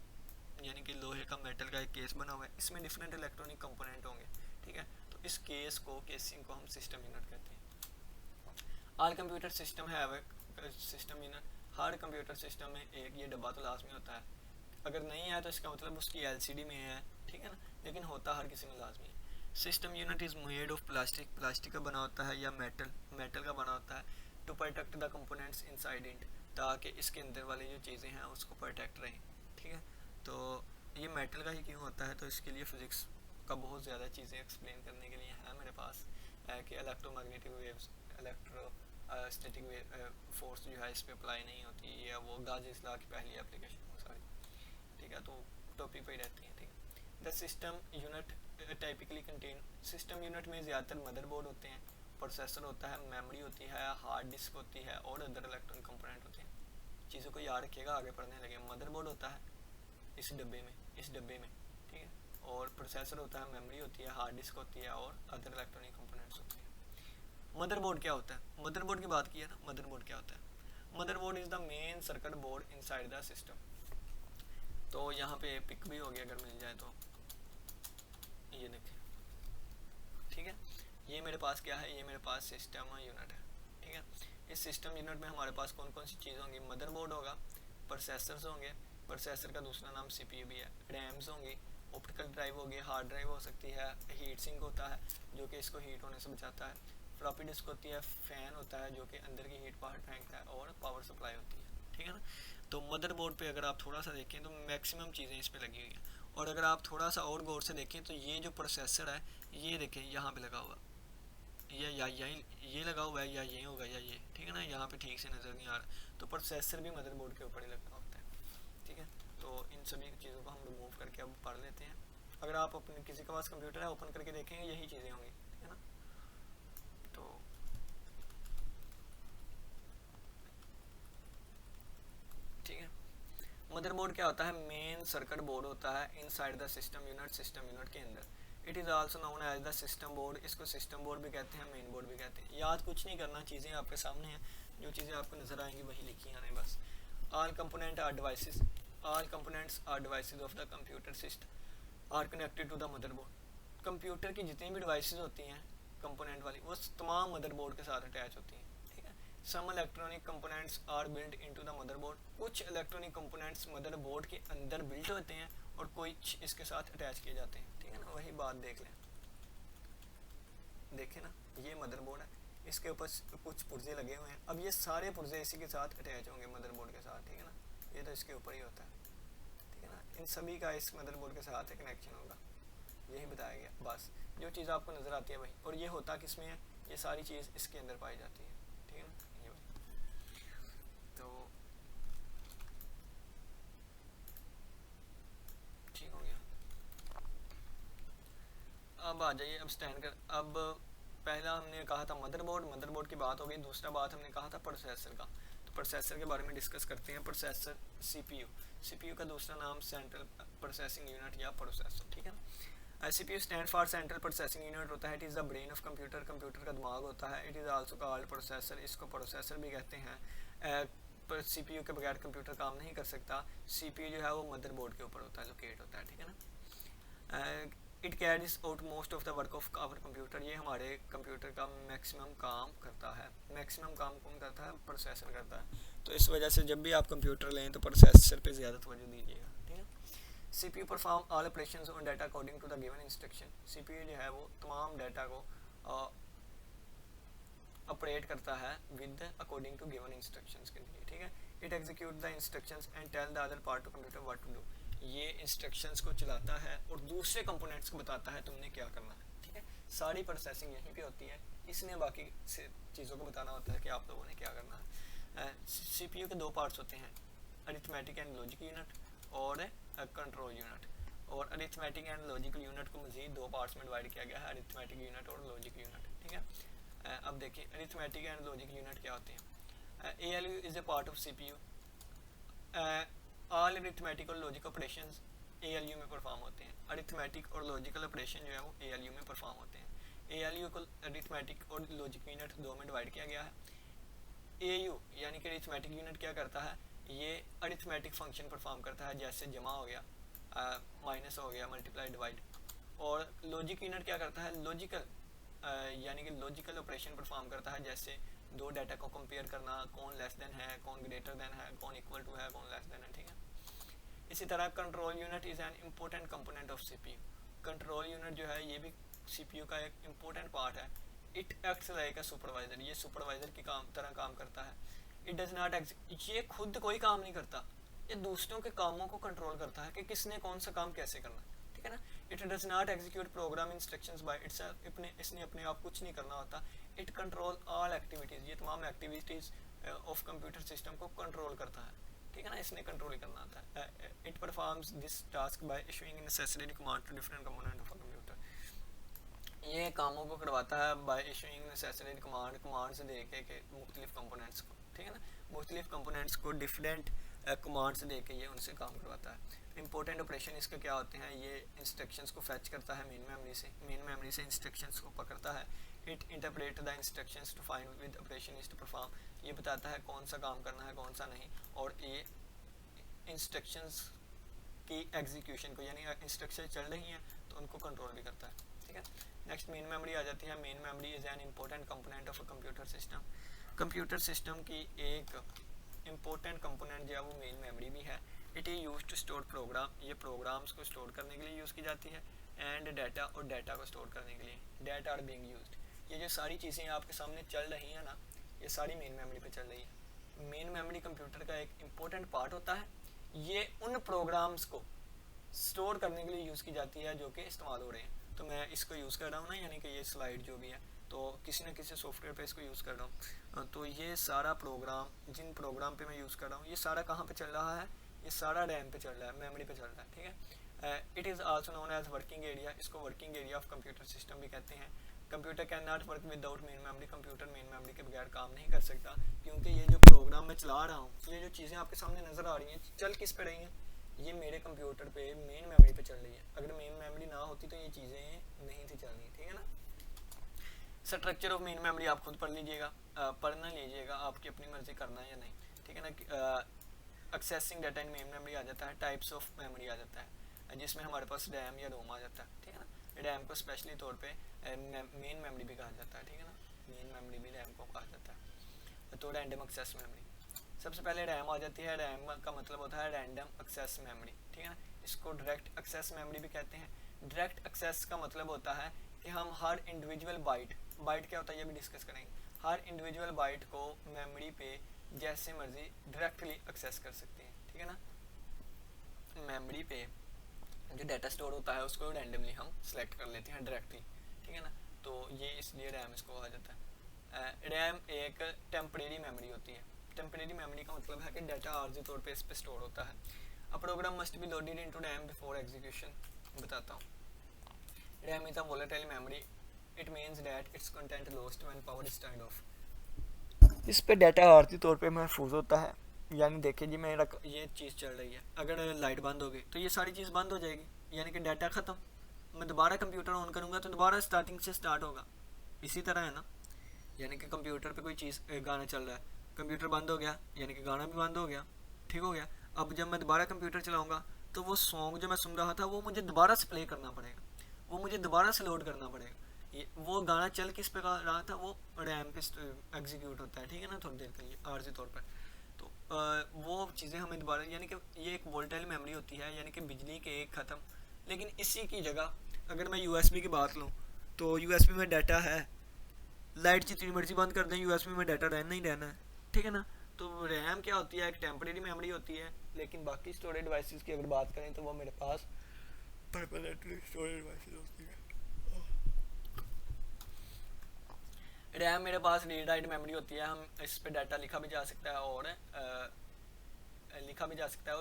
यानी कि लोहे का मेटल का एक केस बना हुआ है, इसमें डिफरेंट इलेक्ट्रॉनिक कंपोनेंट होंगे, ठीक है। तो इस केस को, केसिंग को हम सिस्टम यूनिट कहते हैं। ऑल कंप्यूटर सिस्टम है सिस्टम यूनिट। हर कंप्यूटर सिस्टम में एक ये डब्बा तो लाजमी होता है, अगर नहीं है तो इसका मतलब उसकी LCD में है, ठीक है ना, लेकिन होता हर किसी में लाजमी है। System unit is made of plastic का बना होता है या मेटल का बना होता है। To protect the components inside it, ताकि इसके अंदर वाली जो चीज़ें हैं उसको प्रोटेक्ट रहें, ठीक है। तो ये मेटल का ही क्यों होता है, तो इसके लिए फिज़िक्स का बहुत ज़्यादा चीज़ें एक्सप्लेन करने के लिए है मेरे पास, कि electromagnetic waves, electro static force जो है इस पर अप्लाई नहीं होती, या वो गाजिस लॉ की पहली एप्लीकेशन सारी, ठीक है। तो टॉपिक पे ही रहती हैं, ठीक है। The system unit typically contain, system unit में ज़्यादातर मदरबोर्ड होते हैं, प्रोसेसर होता है, मेमोरी होती है, हार्ड डिस्क होती है और अदर इलेक्ट्रॉनिक कंपोनेंट होते हैं। चीज़ों को याद रखिएगा, आगे पढ़ने लगे। मदरबोर्ड होता है इस डब्बे में, ठीक है, और प्रोसेसर होता है, मेमोरी होती है, हार्ड डिस्क होती है और अदर इलेक्ट्रॉनिक कंपोनेंट्स होते हैं। मदरबोर्ड क्या होता है, मदरबोर्ड की बात की है ना, मदरबोर्ड क्या होता है। Motherboard is the main circuit board inside the system. तो यहाँ पे पिक भी हो गया अगर मिल जाए तो, ये देखें, ठीक है। ये मेरे पास क्या है, ये मेरे पास सिस्टम यूनिट है, ठीक है। इस सिस्टम यूनिट में हमारे पास कौन कौन सी चीज़ होंगी, मदरबोर्ड होगा, प्रोसेसर्स होंगे, प्रोसेसर का दूसरा नाम सीपीयू भी है, रैम्स होंगी, ऑप्टिकल ड्राइव होगी, हार्ड ड्राइव हो सकती है, हीट सिंक होता है जो कि इसको हीट होने से बचाता है, फ्लॉपी डिस्क होती है, फ़ैन होता है जो कि अंदर की हीट बाहर फेंकता है, और पावर सप्लाई होती है, ठीक है ना। तो मदरबोर्ड पे अगर आप थोड़ा सा देखें तो मैक्सिमम चीज़ें इस पे लगी हुई हैं। और अगर आप थोड़ा सा और गौर से देखें तो ये जो प्रोसेसर है, ये देखें यहाँ पे लगा हुआ, या यही ये लगा हुआ है, या ये होगा या ये, ठीक है ना, यहाँ पे ठीक से नज़र नहीं आ रहा। तो प्रोसेसर भी मदरबोर्ड के ऊपर ही लगा होता है, ठीक है। तो इन सभी चीज़ों को हम रिमूव करके अब पढ़ लेते हैं। अगर आप अपने किसी के पास कंप्यूटर है, ओपन करके देखेंगे यही चीज़ें होंगी, ठीक है ना। तो ठीक है, मदरबोर्ड क्या होता है, मेन सर्किट बोर्ड होता है इनसाइड द सिस्टम यूनिट के अंदर। It is also known as the system board, इसको सिस्टम बोर्ड भी कहते हैं, मेन बोर्ड भी कहते हैं। याद कुछ नहीं करना, चीज़ें आपके सामने हैं, जो चीज़ें आपको नजर आएंगी वही लिखी आने बस। All component are devices, all components are devices of the computer system are connected to the motherboard. Computer की जितनी भी डिवाइसेस होती हैं कंपोनेंट वाली, वो तमाम मदरबोर्ड के साथ अटैच होती हैं। Some electronic components are built into the motherboard, कुछ इलेक्ट्रॉनिक कंपोनेंट्स मदरबोर्ड के अंदर बिल्ट होते हैं और कुछ इसके साथ अटैच किए जाते हैं, ठीक है ना। वही बात देख लें, देखें ना, ये मदरबोर्ड है, इसके ऊपर कुछ पुर्जे लगे हुए हैं। अब ये सारे पुर्जे इसी के साथ अटैच होंगे मदरबोर्ड के साथ, ठीक है ना। ये तो इसके ऊपर ही होता है, ठीक है ना। इन सभी का इस मदरबोर्ड के साथ कनेक्शन होगा, यही बताया गया। बस जो चीज़ आपको नज़र आती है वही, और ये होता किस में है, ये सारी चीज़ इसके अंदर पाई जाती है, ठीक है ना। तो ठीक हो गया। अब आ जाइए, अब स्टैंड कर, अब पहला हमने कहा था मदरबोर्ड की बात हो गई। दूसरा बात हमने कहा था प्रोसेसर का। तो प्रोसेसर के बारे में डिस्कस करते हैं। प्रोसेसर सीपीयू का दूसरा नाम सेंट्रल प्रोसेसिंग यूनिट या प्रोसेसर, ठीक है। CPU stand for central processing unit होता है। It is the brain of computer, computer का दिमाग होता है। It is also called processor, इसको प्रोसेसर भी कहते हैं। पर सीपीयू के बगैर कंप्यूटर काम नहीं कर सकता। सीपीयू जो है वो मदरबोर्ड के ऊपर होता है, लोकेट होता है, ठीक है ना। It carries out most of the work of our computer, ये हमारे कंप्यूटर का मैक्सिमम काम करता है। मैक्सिमम काम कौन करता है, प्रोसेसर करता है। तो इस वजह से जब भी आप कंप्यूटर लें तो प्रोसेसर पे ज़्यादा तवज्जो दीजिएगा, ठीक है। CPU perform all operations on data according to the given instruction. CPU जो है वो तमाम डाटा को ऑपरेट करता है with according to given instructions के लिए, ठीक है। It execute the instructions and tell the other part of computer what to do, ये इंस्ट्रक्शंस को चलाता है और दूसरे कंपोनेंट्स को बताता है तुमने क्या करना है, ठीक है। सारी प्रोसेसिंग यहीं पे होती है, इसने बाकी से चीज़ों को बताना होता है कि आप लोगों ने क्या करना है। सीपीयू के दो पार्ट्स होते हैं, अरिथमेटिक एंड लॉजिक यूनिट और कंट्रोल यूनिट। और अरिथमेटिक एंड लॉजिकल यूनिट को मज़ीद दो पार्ट्स में डिवाइड किया गया है, अरिथमेटिक यूनिट और लॉजिक यूनिट, ठीक है। अब देखिए अरिथमेटिक एंड लॉजिक यूनिट क्या होते हैं। ALU is a part of CPU. All arithmetic और लॉजिक ऑपरेशंस ALU में परफॉर्म होते हैं। अरिथमेटिक और लॉजिकल ऑपरेशन जो है वो ALU में परफॉर्म होते हैं। ALU को अरिथमेटिक और लॉजिक यूनिट दो में डिवाइड किया गया है। AU यानी कि अरिथमेटिक यूनिट क्या करता है, ये अरिथमेटिक फंक्शन परफॉर्म करता है, जैसे जमा हो गया, माइनस हो गया, मल्टीप्लाई, डिवाइड। और लॉजिक यूनिट क्या करता है, लॉजिकल यानी कि लॉजिकल ऑपरेशन परफॉर्म करता है, जैसे दो डाटा को कंपेयर करना, कौन लेस देन है, कौन ग्रेटर देन है, कौन इक्वल टू है, कौन लेस देन है, ठीक है। इसी तरह control unit is an important component of CPU. Control unit जो है ये भी सीपीयू का एक इम्पोर्टेंट पार्ट है। It acts like a supervisor, ये सुपरवाइजर की तरह काम करता है। इट डज नॉट ये खुद कोई काम नहीं करता, ये दूसरों के कामों को कंट्रोल करता है कि किसने कौन सा काम कैसे करना, ठीक है ना। It does not execute program instructions by itself, इसने अपने आप कुछ नहीं करना होता। इट कंट्रोल ऑल एक्टिविटीज़, ये तमाम एक्टिविटीज़ ऑफ कंप्यूटर सिस्टम को कंट्रोल करता है, ठीक है ना, इसने कंट्रोल ही करना आता है। It performs this task by issuing necessary command to different component of a computer, ये कामों को करवाता है बाय इशूइंग नेसेसरी कमांड्स दे के मुख्तलिफ कंपोनेंट्स को, ठीक है ना, मुख्तलिफ कंपोनेंट्स को डिफरेंट कमांड्स दे के ये उनसे काम करवाता है। इंपॉर्टेंट ऑपरेशन इसके क्या होते हैं, ये इंस्ट्रक्शंस को फैच करता है मेन मेमोरी से इंस्ट्रक्शंस को पकड़ता है। It interpret the instructions to find with operation is to perform, ये बताता है कौन सा काम करना है कौन सा नहीं, और ये इंस्ट्रक्शंस की एग्जीक्यूशन को, यानी इंस्ट्रक्शन चल रही हैं तो उनको कंट्रोल भी करता है, ठीक है। नेक्स्ट मेन मेमोरी आ जाती है। Main memory is an important component of a computer system, computer system की एक इम्पोर्टेंट कंपोनेंट जो है वो मेन मेमोरी भी है। It is use to store program, ये प्रोग्राम्स को स्टोर करने के लिए यूज़ की जाती है, एंड डाटा, और डाटा को स्टोर करने के लिए डाटा आर बीइंग यूज्ड। ये जो सारी चीज़ें आपके सामने चल रही हैं ना, ये सारी मेन मेमोरी पे चल रही है। मेन मेमोरी कंप्यूटर का एक इम्पोर्टेंट पार्ट होता है, ये उन प्रोग्राम्स को स्टोर करने के लिए यूज़ की जाती है जो कि इस्तेमाल हो रहे हैं। तो मैं इसको यूज़ कर रहा हूँ ना, यानी कि ये स्लाइड जो भी है, तो किसी न किसी सॉफ्टवेयर पे इसको यूज़ कर रहा हूँ। तो ये सारा प्रोग्राम, जिन प्रोग्राम पे मैं यूज़ कर रहा हूँ, ये सारा कहाँ पे चल रहा है, ये सारा रैम पे चल रहा है, मेमोरी पे चल रहा है, ठीक है। It is also known as working area, इसको working area of computer system भी कहते हैं। Computer can not work without main memory, computer main memory के बगैर काम नहीं कर सकता, क्योंकि ये जो प्रोग्राम मैं चला रहा हूँ, ये जो चीज़ें आपके सामने नज़र आ रही हैं, चल किस पे रही हैं, ये मेरे कंप्यूटर पे मेन मेमोरी पे चल रही है। अगर मेन मेमोरी ना होती तो ये चीज़ें नहीं थी चलनी, ठीक है ना। स्ट्रक्चर ऑफ मेन मेमोरी आप खुद पढ़ लीजिएगा, पढ़ना लीजिएगा, आपकी अपनी मर्जी करना है या नहीं, ठीक है ना। Accessing data in main memory आ जाता है। टाइप्स ऑफ मेमोरी आ जाता है, जिसमें हमारे पास रैम या रोम आ जाता है, ठीक है ना। रैम को स्पेशली तौर पे मेन मेमोरी भी कहा जाता है, ठीक है ना, मेन मेमोरी भी रैम को कहा जाता है। तो रैंडम एक्सेस मेमोरी, सबसे पहले रैम आ जाती है। रैम का मतलब होता है रैंडम एक्सेस मेमोरी, ठीक है ना। इसको डायरेक्ट एक्सेस मेमोरी भी कहते हैं। डायरेक्ट एक्सेस का मतलब होता है कि हम हर इंडिविजुअल बाइट क्या होता है ये भी डिस्कस करेंगे, हर इंडिविजुअल बाइट को मेमोरी पे जैसे मर्जी डायरेक्टली एक्सेस कर सकते हैं, ठीक है ना। मेमोरी पे जो डाटा स्टोर होता है उसको रैंडमली हम सेलेक्ट कर लेते हैं डायरेक्टली, ठीक है ना। तो ये इसलिए रैम इसको कहा जाता है। रैम एक टेम्परेरी मेमोरी होती है। टेम्परेरी मेमोरी का मतलब है कि डाटा आर्जी तौर पे इस पे स्टोर होता है। A program must be loaded into RAM before execution, बताता हूँ। RAM is a volatile memory, it means that its content lost when power is turned off. इस पे डाटा आर्जी तौर पे महफूज होता है, यानी देखिए जी मेरा ये चीज़ चल रही है, अगर लाइट बंद हो गई तो ये सारी चीज़ बंद हो जाएगी, यानी कि डाटा ख़त्म। मैं दोबारा कंप्यूटर ऑन करूँगा तो दोबारा स्टार्टिंग से स्टार्ट होगा। इसी तरह है ना, यानी कि कंप्यूटर पे कोई चीज़ गाना चल रहा है, कंप्यूटर बंद हो गया यानी कि गाना भी बंद हो गया, ठीक हो गया। अब जब मैं दोबारा कंप्यूटर चलाऊँगा तो वो सॉन्ग जो मैं सुन रहा था वो मुझे दोबारा से प्ले करना पड़ेगा, वो मुझे दोबारा से लोड करना पड़ेगा। ये वो गाना चल किस पे रहा था, वो रैम पे एग्जीक्यूट होता है, ठीक है ना, थोड़ी देर के लिए आर्जी तौर पर। तो वो चीज़ें हमें दोबारा, यानी कि ये एक वोल्टाइल मेमोरी होती है, यानी कि बिजली के एक ख़त्म। लेकिन इसी की जगह अगर मैं यूएसबी की बात लूँ तो यूएसबी में डाटा है, लाइट जितनी मर्जी बंद कर दें यूएसबी में डाटा रहना ही रहना है, ठीक है ना। तो रैम क्या होती है, एक टेम्परेरी मेमोरी होती है। लेकिन बाकी स्टोरेज डिवाइसेस की अगर बात करें तो वो मेरे पास परमानेंटली स्टोरेज डिवाइसेस होती है। रैम मेरे पास रीड राइट मेमोरी होती है, हम इस पे डाटा लिखा भी जा सकता है और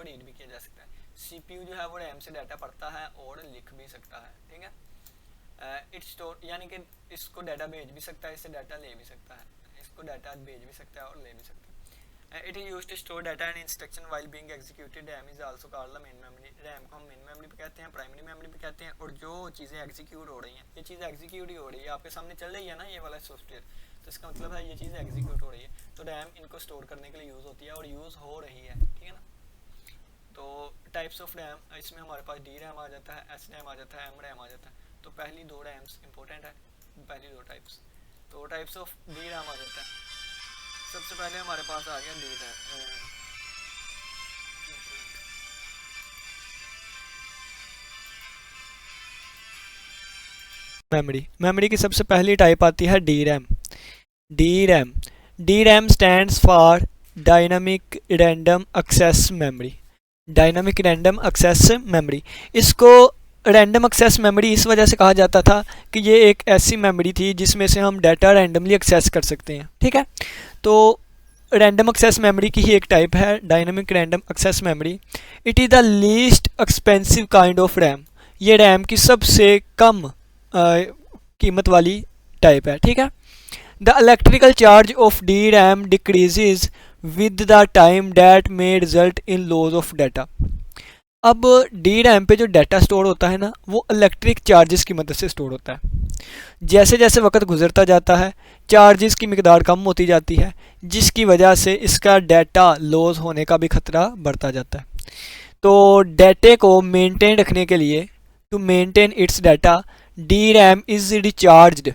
रीड भी किया जा सकता है। सीपीयू जो है वो रैम से डाटा पढ़ता है और लिख भी सकता है, ठीक है। इट स्टोर, यानी कि इसको डाटा भेज भी सकता है, इससे डाटा ले भी सकता है, इसको डाटा भेज भी सकता है और ले भी सकता है। It is used to store data and instruction while being executed. RAM is also called the main memory, RAM को हम मेन मेमोरी भी कहते हैं, प्राइमरी मेमोरी भी कहते हैं। और जो चीज़ें एग्जीक्यूट हो रही हैं, ये चीज़ एग्जीक्यूट ही हो रही है, आपके सामने चल रही है ना ये वाला सॉफ्टवेयर, तो इसका मतलब है ये चीज़ एग्जीक्यूट हो रही है। तो रैम इनको स्टोर करने के लिए यूज़ होती है और यूज़ हो रही है, ठीक है ना। तो टाइप्स ऑफ रैम, इसमें हमारे पास डी रैम आ जाता है, एस रैम आ जाता है, एम रैम आ जाता है। तो पहली दो रैम्स इंपॉर्टेंट है, पहली दो टाइप्स। तो टाइप्स ऑफ डी रैम आ जाता है। सबसे पहले हमारे पास आ गया डी रैम। मेमोरी की सबसे पहली टाइप आती है D RAM. D RAM stands for dynamic random access memory. Dynamic random access memory, इसको रैंडम एक्सेस मेमोरी इस वजह से कहा जाता था कि ये एक ऐसी मेमोरी थी जिसमें से हम डाटा रैंडमली एक्सेस कर सकते हैं। ठीक है, तो रैंडम एक्सेस मेमोरी की ही एक टाइप है dynamic random access memory. It is the least expensive kind of RAM. ये रैम की सबसे कम कीमत वाली टाइप है। ठीक है, the electrical charge of D RAM decreases with the time that may result in loss of data. अब डी रैम पे जो डाटा स्टोर होता है ना, वो इलेक्ट्रिक चार्जेस की मदद से स्टोर होता है। जैसे जैसे वक्त गुजरता जाता है चार्जेस की मिकदार कम होती जाती है, जिसकी वजह से इसका डाटा लॉस होने का भी खतरा बढ़ता जाता है। तो डाटे को मेंटेन रखने के लिए, to maintain its data, D RAM is recharged.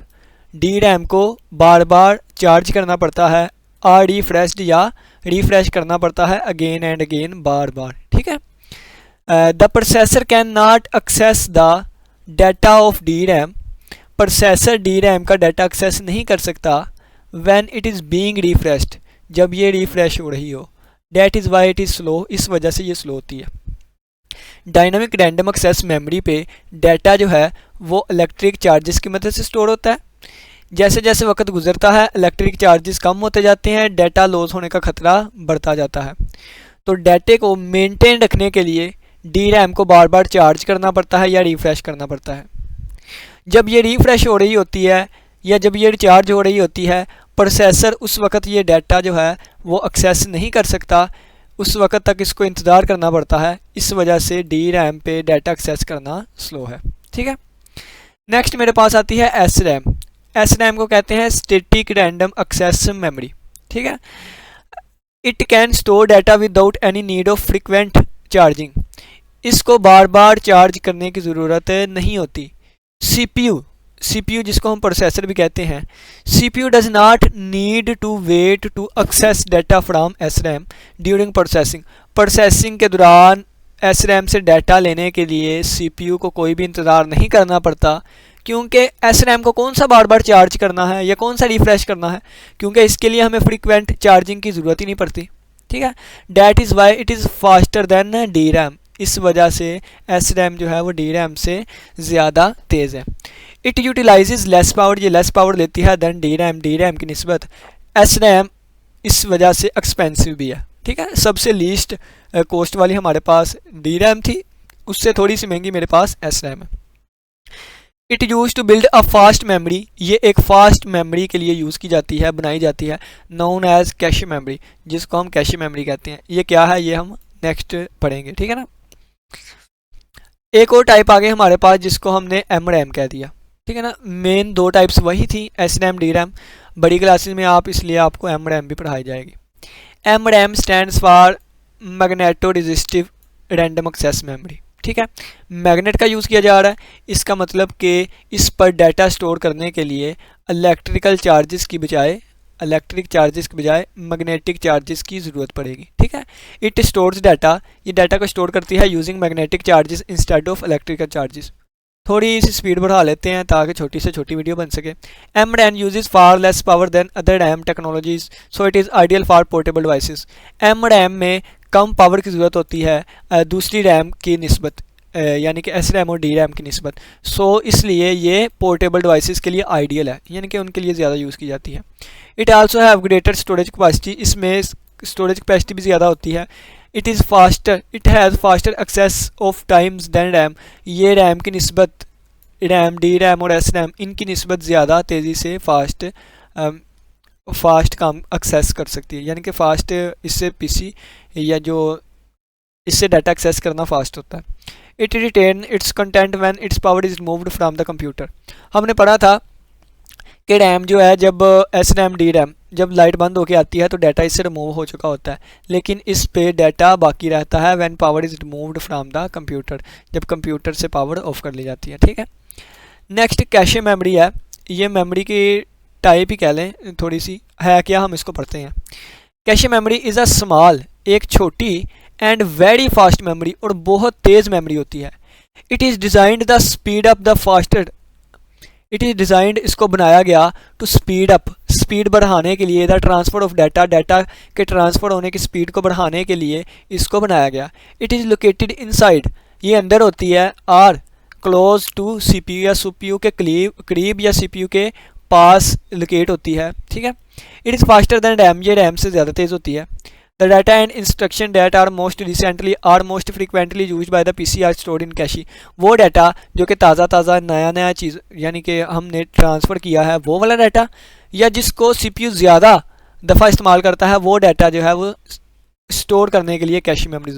D RAM को बार बार चार्ज करना पड़ता है, और रिफ्रेश्ड या रिफ्रेश करना पड़ता है अगेन एंड अगेन, बार बार। ठीक है, the processor can not access the data of D RAM. Processor D RAM का डाटा एक्सेस नहीं कर सकता when it is being refreshed, जब ये रिफ्रेश हो रही हो। That is why it is slow, इस वजह से ये स्लो होती है। डायनामिक रैंडम एक्सेस मेमोरी पे डाटा जो है वो इलेक्ट्रिक चार्जेस की मदद से स्टोर होता है। जैसे जैसे वक्त गुजरता है इलेक्ट्रिक चार्जेस कम होते जाते हैं, डाटा लॉस होने का खतरा बढ़ता जाता है। तो डाटे को मेंटेन रखने के लिए डी रैम को बार बार चार्ज करना पड़ता है या रिफ्रेश करना पड़ता है। जब ये रिफ्रेश हो रही होती है या जब ये रिचार्ज हो रही होती है, प्रोसेसर उस वक्त ये डाटा जो है वो एक्सेस नहीं कर सकता, उस वक्त तक इसको इंतज़ार करना पड़ता है। इस वजह से डी रैम पे डाटा एक्सेस करना स्लो है। ठीक है, नेक्स्ट मेरे पास आती है एस रैम। एस रैम को कहते हैं स्टैटिक रैंडम एक्सेस मेमोरी। ठीक है, it can store data without any need of frequent charging. इसको बार बार चार्ज करने की ज़रूरत नहीं होती। सीपीयू जिसको हम प्रोसेसर भी कहते हैं, CPU does not need to wait to access data from S RAM during processing. Processing के दौरान एस रैम से डाटा लेने के लिए सीपीयू को कोई भी इंतज़ार नहीं करना पड़ता, क्योंकि एस रैम को कौन सा बार बार चार्ज करना है या कौन सा रिफ्रेश करना है, क्योंकि इसके लिए हमें फ्रीक्वेंट चार्जिंग की ज़रूरत ही नहीं पड़ती। ठीक है, that is why it is faster then D RAM. इस वजह से एस रैम जो है वो डी रैम से ज़्यादा तेज़ है। इट यूटिलाइजेज लेस पावर, ये लेस पावर लेती है दैन डी रैम की निस्बत। एस रैम इस वजह से एक्सपेंसिव भी है। ठीक है, सबसे लीस्ट कॉस्ट वाली हमारे पास डी रैम थी, उससे थोड़ी सी महंगी मेरे पास एस रैम है। It use to build a fast memory, ये एक फास्ट मेमोरी के लिए यूज़ की जाती है, बनाई जाती है, नोन एज कैश मेमोरी, जिसको हम कैश मेमोरी कहते हैं। ये क्या है ये हम नेक्स्ट पढ़ेंगे। ठीक है ना, एक और टाइप आ गई हमारे पास जिसको हमने एम रैम कह दिया। ठीक है ना, मेन दो टाइप्स वही थी, एस रैम डी रैम। बड़ी क्लासेस में आप इसलिए आपको एम रैम भी पढ़ाई जाएगी। M RAM stands for magneto resistive random access memory. ठीक है, मैग्नेट का यूज़ किया जा रहा है, इसका मतलब कि इस पर डाटा स्टोर करने के लिए इलेक्ट्रिक चार्जेस के बजाय मैग्नेटिक चार्जेस की ज़रूरत पड़ेगी। ठीक है, इट स्टोर्स डाटा, ये डाटा को स्टोर करती है using magnetic charges instead of electrical charges. थोड़ी सी स्पीड बढ़ा लेते हैं ताकि छोटी से छोटी वीडियो बन सके। M RAM uses far less power than other RAM technologies, so it is ideal for portable devices. M RAM में कम पावर की ज़रूरत होती है दूसरी रैम की निस्बत, यानी कि एस रैम और डी रैम की निस्बत। सो इसलिए ये पोर्टेबल डिवाइसेस के लिए आइडियल है, यानी कि उनके लिए ज़्यादा यूज़ की जाती है। It also have greater storage capacity, इसमें स्टोरेज कैपेसिटी भी ज़्यादा होती है। It has faster access of times than RAM, ये रैम की निस्बत, रैम डी रैम और एस रैम इनकी निस्बत ज़्यादा तेज़ी से फास्ट काम एक्सेस कर सकती है, यानी कि फ़ास्ट इससे पीसी या जो इससे डाटा एक्सेस करना फास्ट होता है। It retain its content when its power is removed from the computer. हमने पढ़ा था कि रैम जो है, जब एस रैम डी रैम जब लाइट बंद होकर आती है तो डाटा इससे रिमूव हो चुका होता है, लेकिन इस पे डाटा बाकी रहता है when power is removed from the computer, जब कंप्यूटर से पावर ऑफ कर ली जाती है। ठीक है, नेक्स्ट कैशे मेमोरी है, ये मेमोरी की टाइप ही कह लें, थोड़ी सी है क्या, हम इसको पढ़ते हैं। Cache memory is a small, एक छोटी एंड वेरी फास्ट मेमोरी, और बहुत तेज़ मेमोरी होती है। It is designed the speed up the faster, it is designed, इसको बनाया गया टू स्पीड अप, स्पीड बढ़ाने के लिए, the transfer of data, data के ट्रांसफ़र होने की स्पीड को बढ़ाने के लिए इसको बनाया गया। इट इज़ लोकेटेड इनसाइड, ये अंदर होती है, आर क्लोज टू सीपीयू या सीपीयू के करीब या सीपीयू के पास लोकेट होती है, ठीक है। It is faster than RAM, ये रैम से ज़्यादा तेज़ होती है। The data and instruction that are most frequently use by the PC are stored in cache, वो डाटा जो कि ताज़ा नया चीज़ यानी कि हमने ट्रांसफ़र किया है वो वाला डाटा, या जिसको सीपीयू ज़्यादा दफ़ा इस्तेमाल करता है वो डाटा जो है वो स्टोर करने के लिए कैश मेमोरी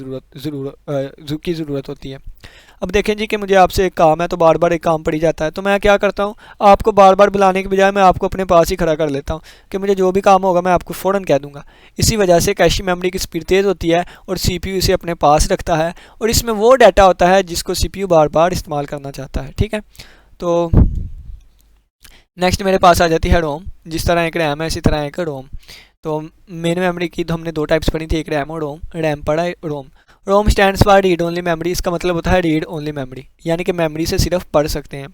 की ज़रूरत होती है। अब देखें जी कि मुझे आपसे एक काम है तो बार बार एक काम पड़ जाता है, तो मैं क्या करता हूँ, आपको बार बार बुलाने के बजाय मैं आपको अपने पास ही खड़ा कर लेता हूँ कि मुझे जो भी काम होगा मैं आपको फ़ौरन कह दूँगा। इसी वजह से कैश मेमोरी की स्पीड तेज़ होती है और सीपीयू इसे अपने पास रखता है और इसमें वो डाटा होता है जिसको सीपीयू बार बार इस्तेमाल करना चाहता है, ठीक है। तो नेक्स्ट मेरे पास आ जाती है रोम, जिस तरह एक रैम है इसी तरह एक रोम। तो मेन मेमोरी की तो हमने दो टाइप्स पढ़ी थी, एक रैम और रोम। रैम पढ़ा है, रोम stands for read only memory, इसका मतलब होता है रीड ओनली मेमोरी, यानी कि मेमोरी से सिर्फ पढ़ सकते हैं।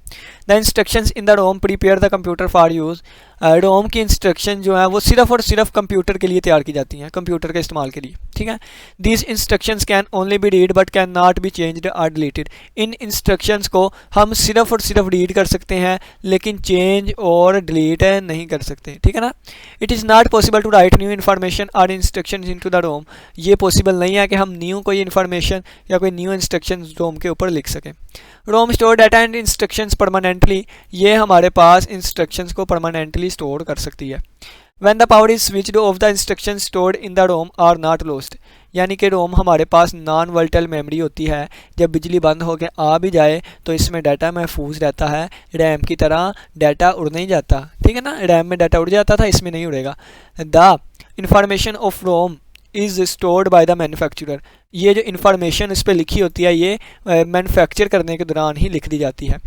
The instructions in the ROM prepare the computer for use, ROM की इंस्ट्रक्शन जो है वो सिर्फ और सिर्फ कंप्यूटर के लिए तैयार की जाती हैं, कंप्यूटर के इस्तेमाल के लिए, ठीक है। These instructions can only be read but can not be changed और डिलीटेड, इन इंस्ट्रक्शंस को हम सिर्फ और सिर्फ रीड कर सकते हैं लेकिन चेंज और डिलीट नहीं कर सकते, ठीक है ना। It is not possible to write new information और instruction into the ROM, ये पॉसिबल नहीं है कि हम न्यू कोई इन्फॉर्मेशन या कोई न्यू इंस्ट्रक्शन रोम के ऊपर लिख सकें। ROM store data and instructions permanently, ये हमारे पास इंस्ट्रक्शंस को परमानेंटली स्टोर कर सकती है। When the power is switched off the instructions stored in the ROM are not lost, यानी कि रोम हमारे पास नॉन वोलेटाइल मेमोरी होती है, जब बिजली बंद होकर आ भी जाए तो इसमें डाटा महफूज रहता है, रैम की तरह डाटा उड़ नहीं जाता, ठीक है ना। रैम में डाटा उड़ जाता था, इसमें नहीं उड़ेगा। The information of ROM is stored by the manufacturer, ये जो इन्फॉर्मेशन इस पर लिखी होती है ये मैन्युफैक्चर करने के दौरान ही लिख दी जाती है।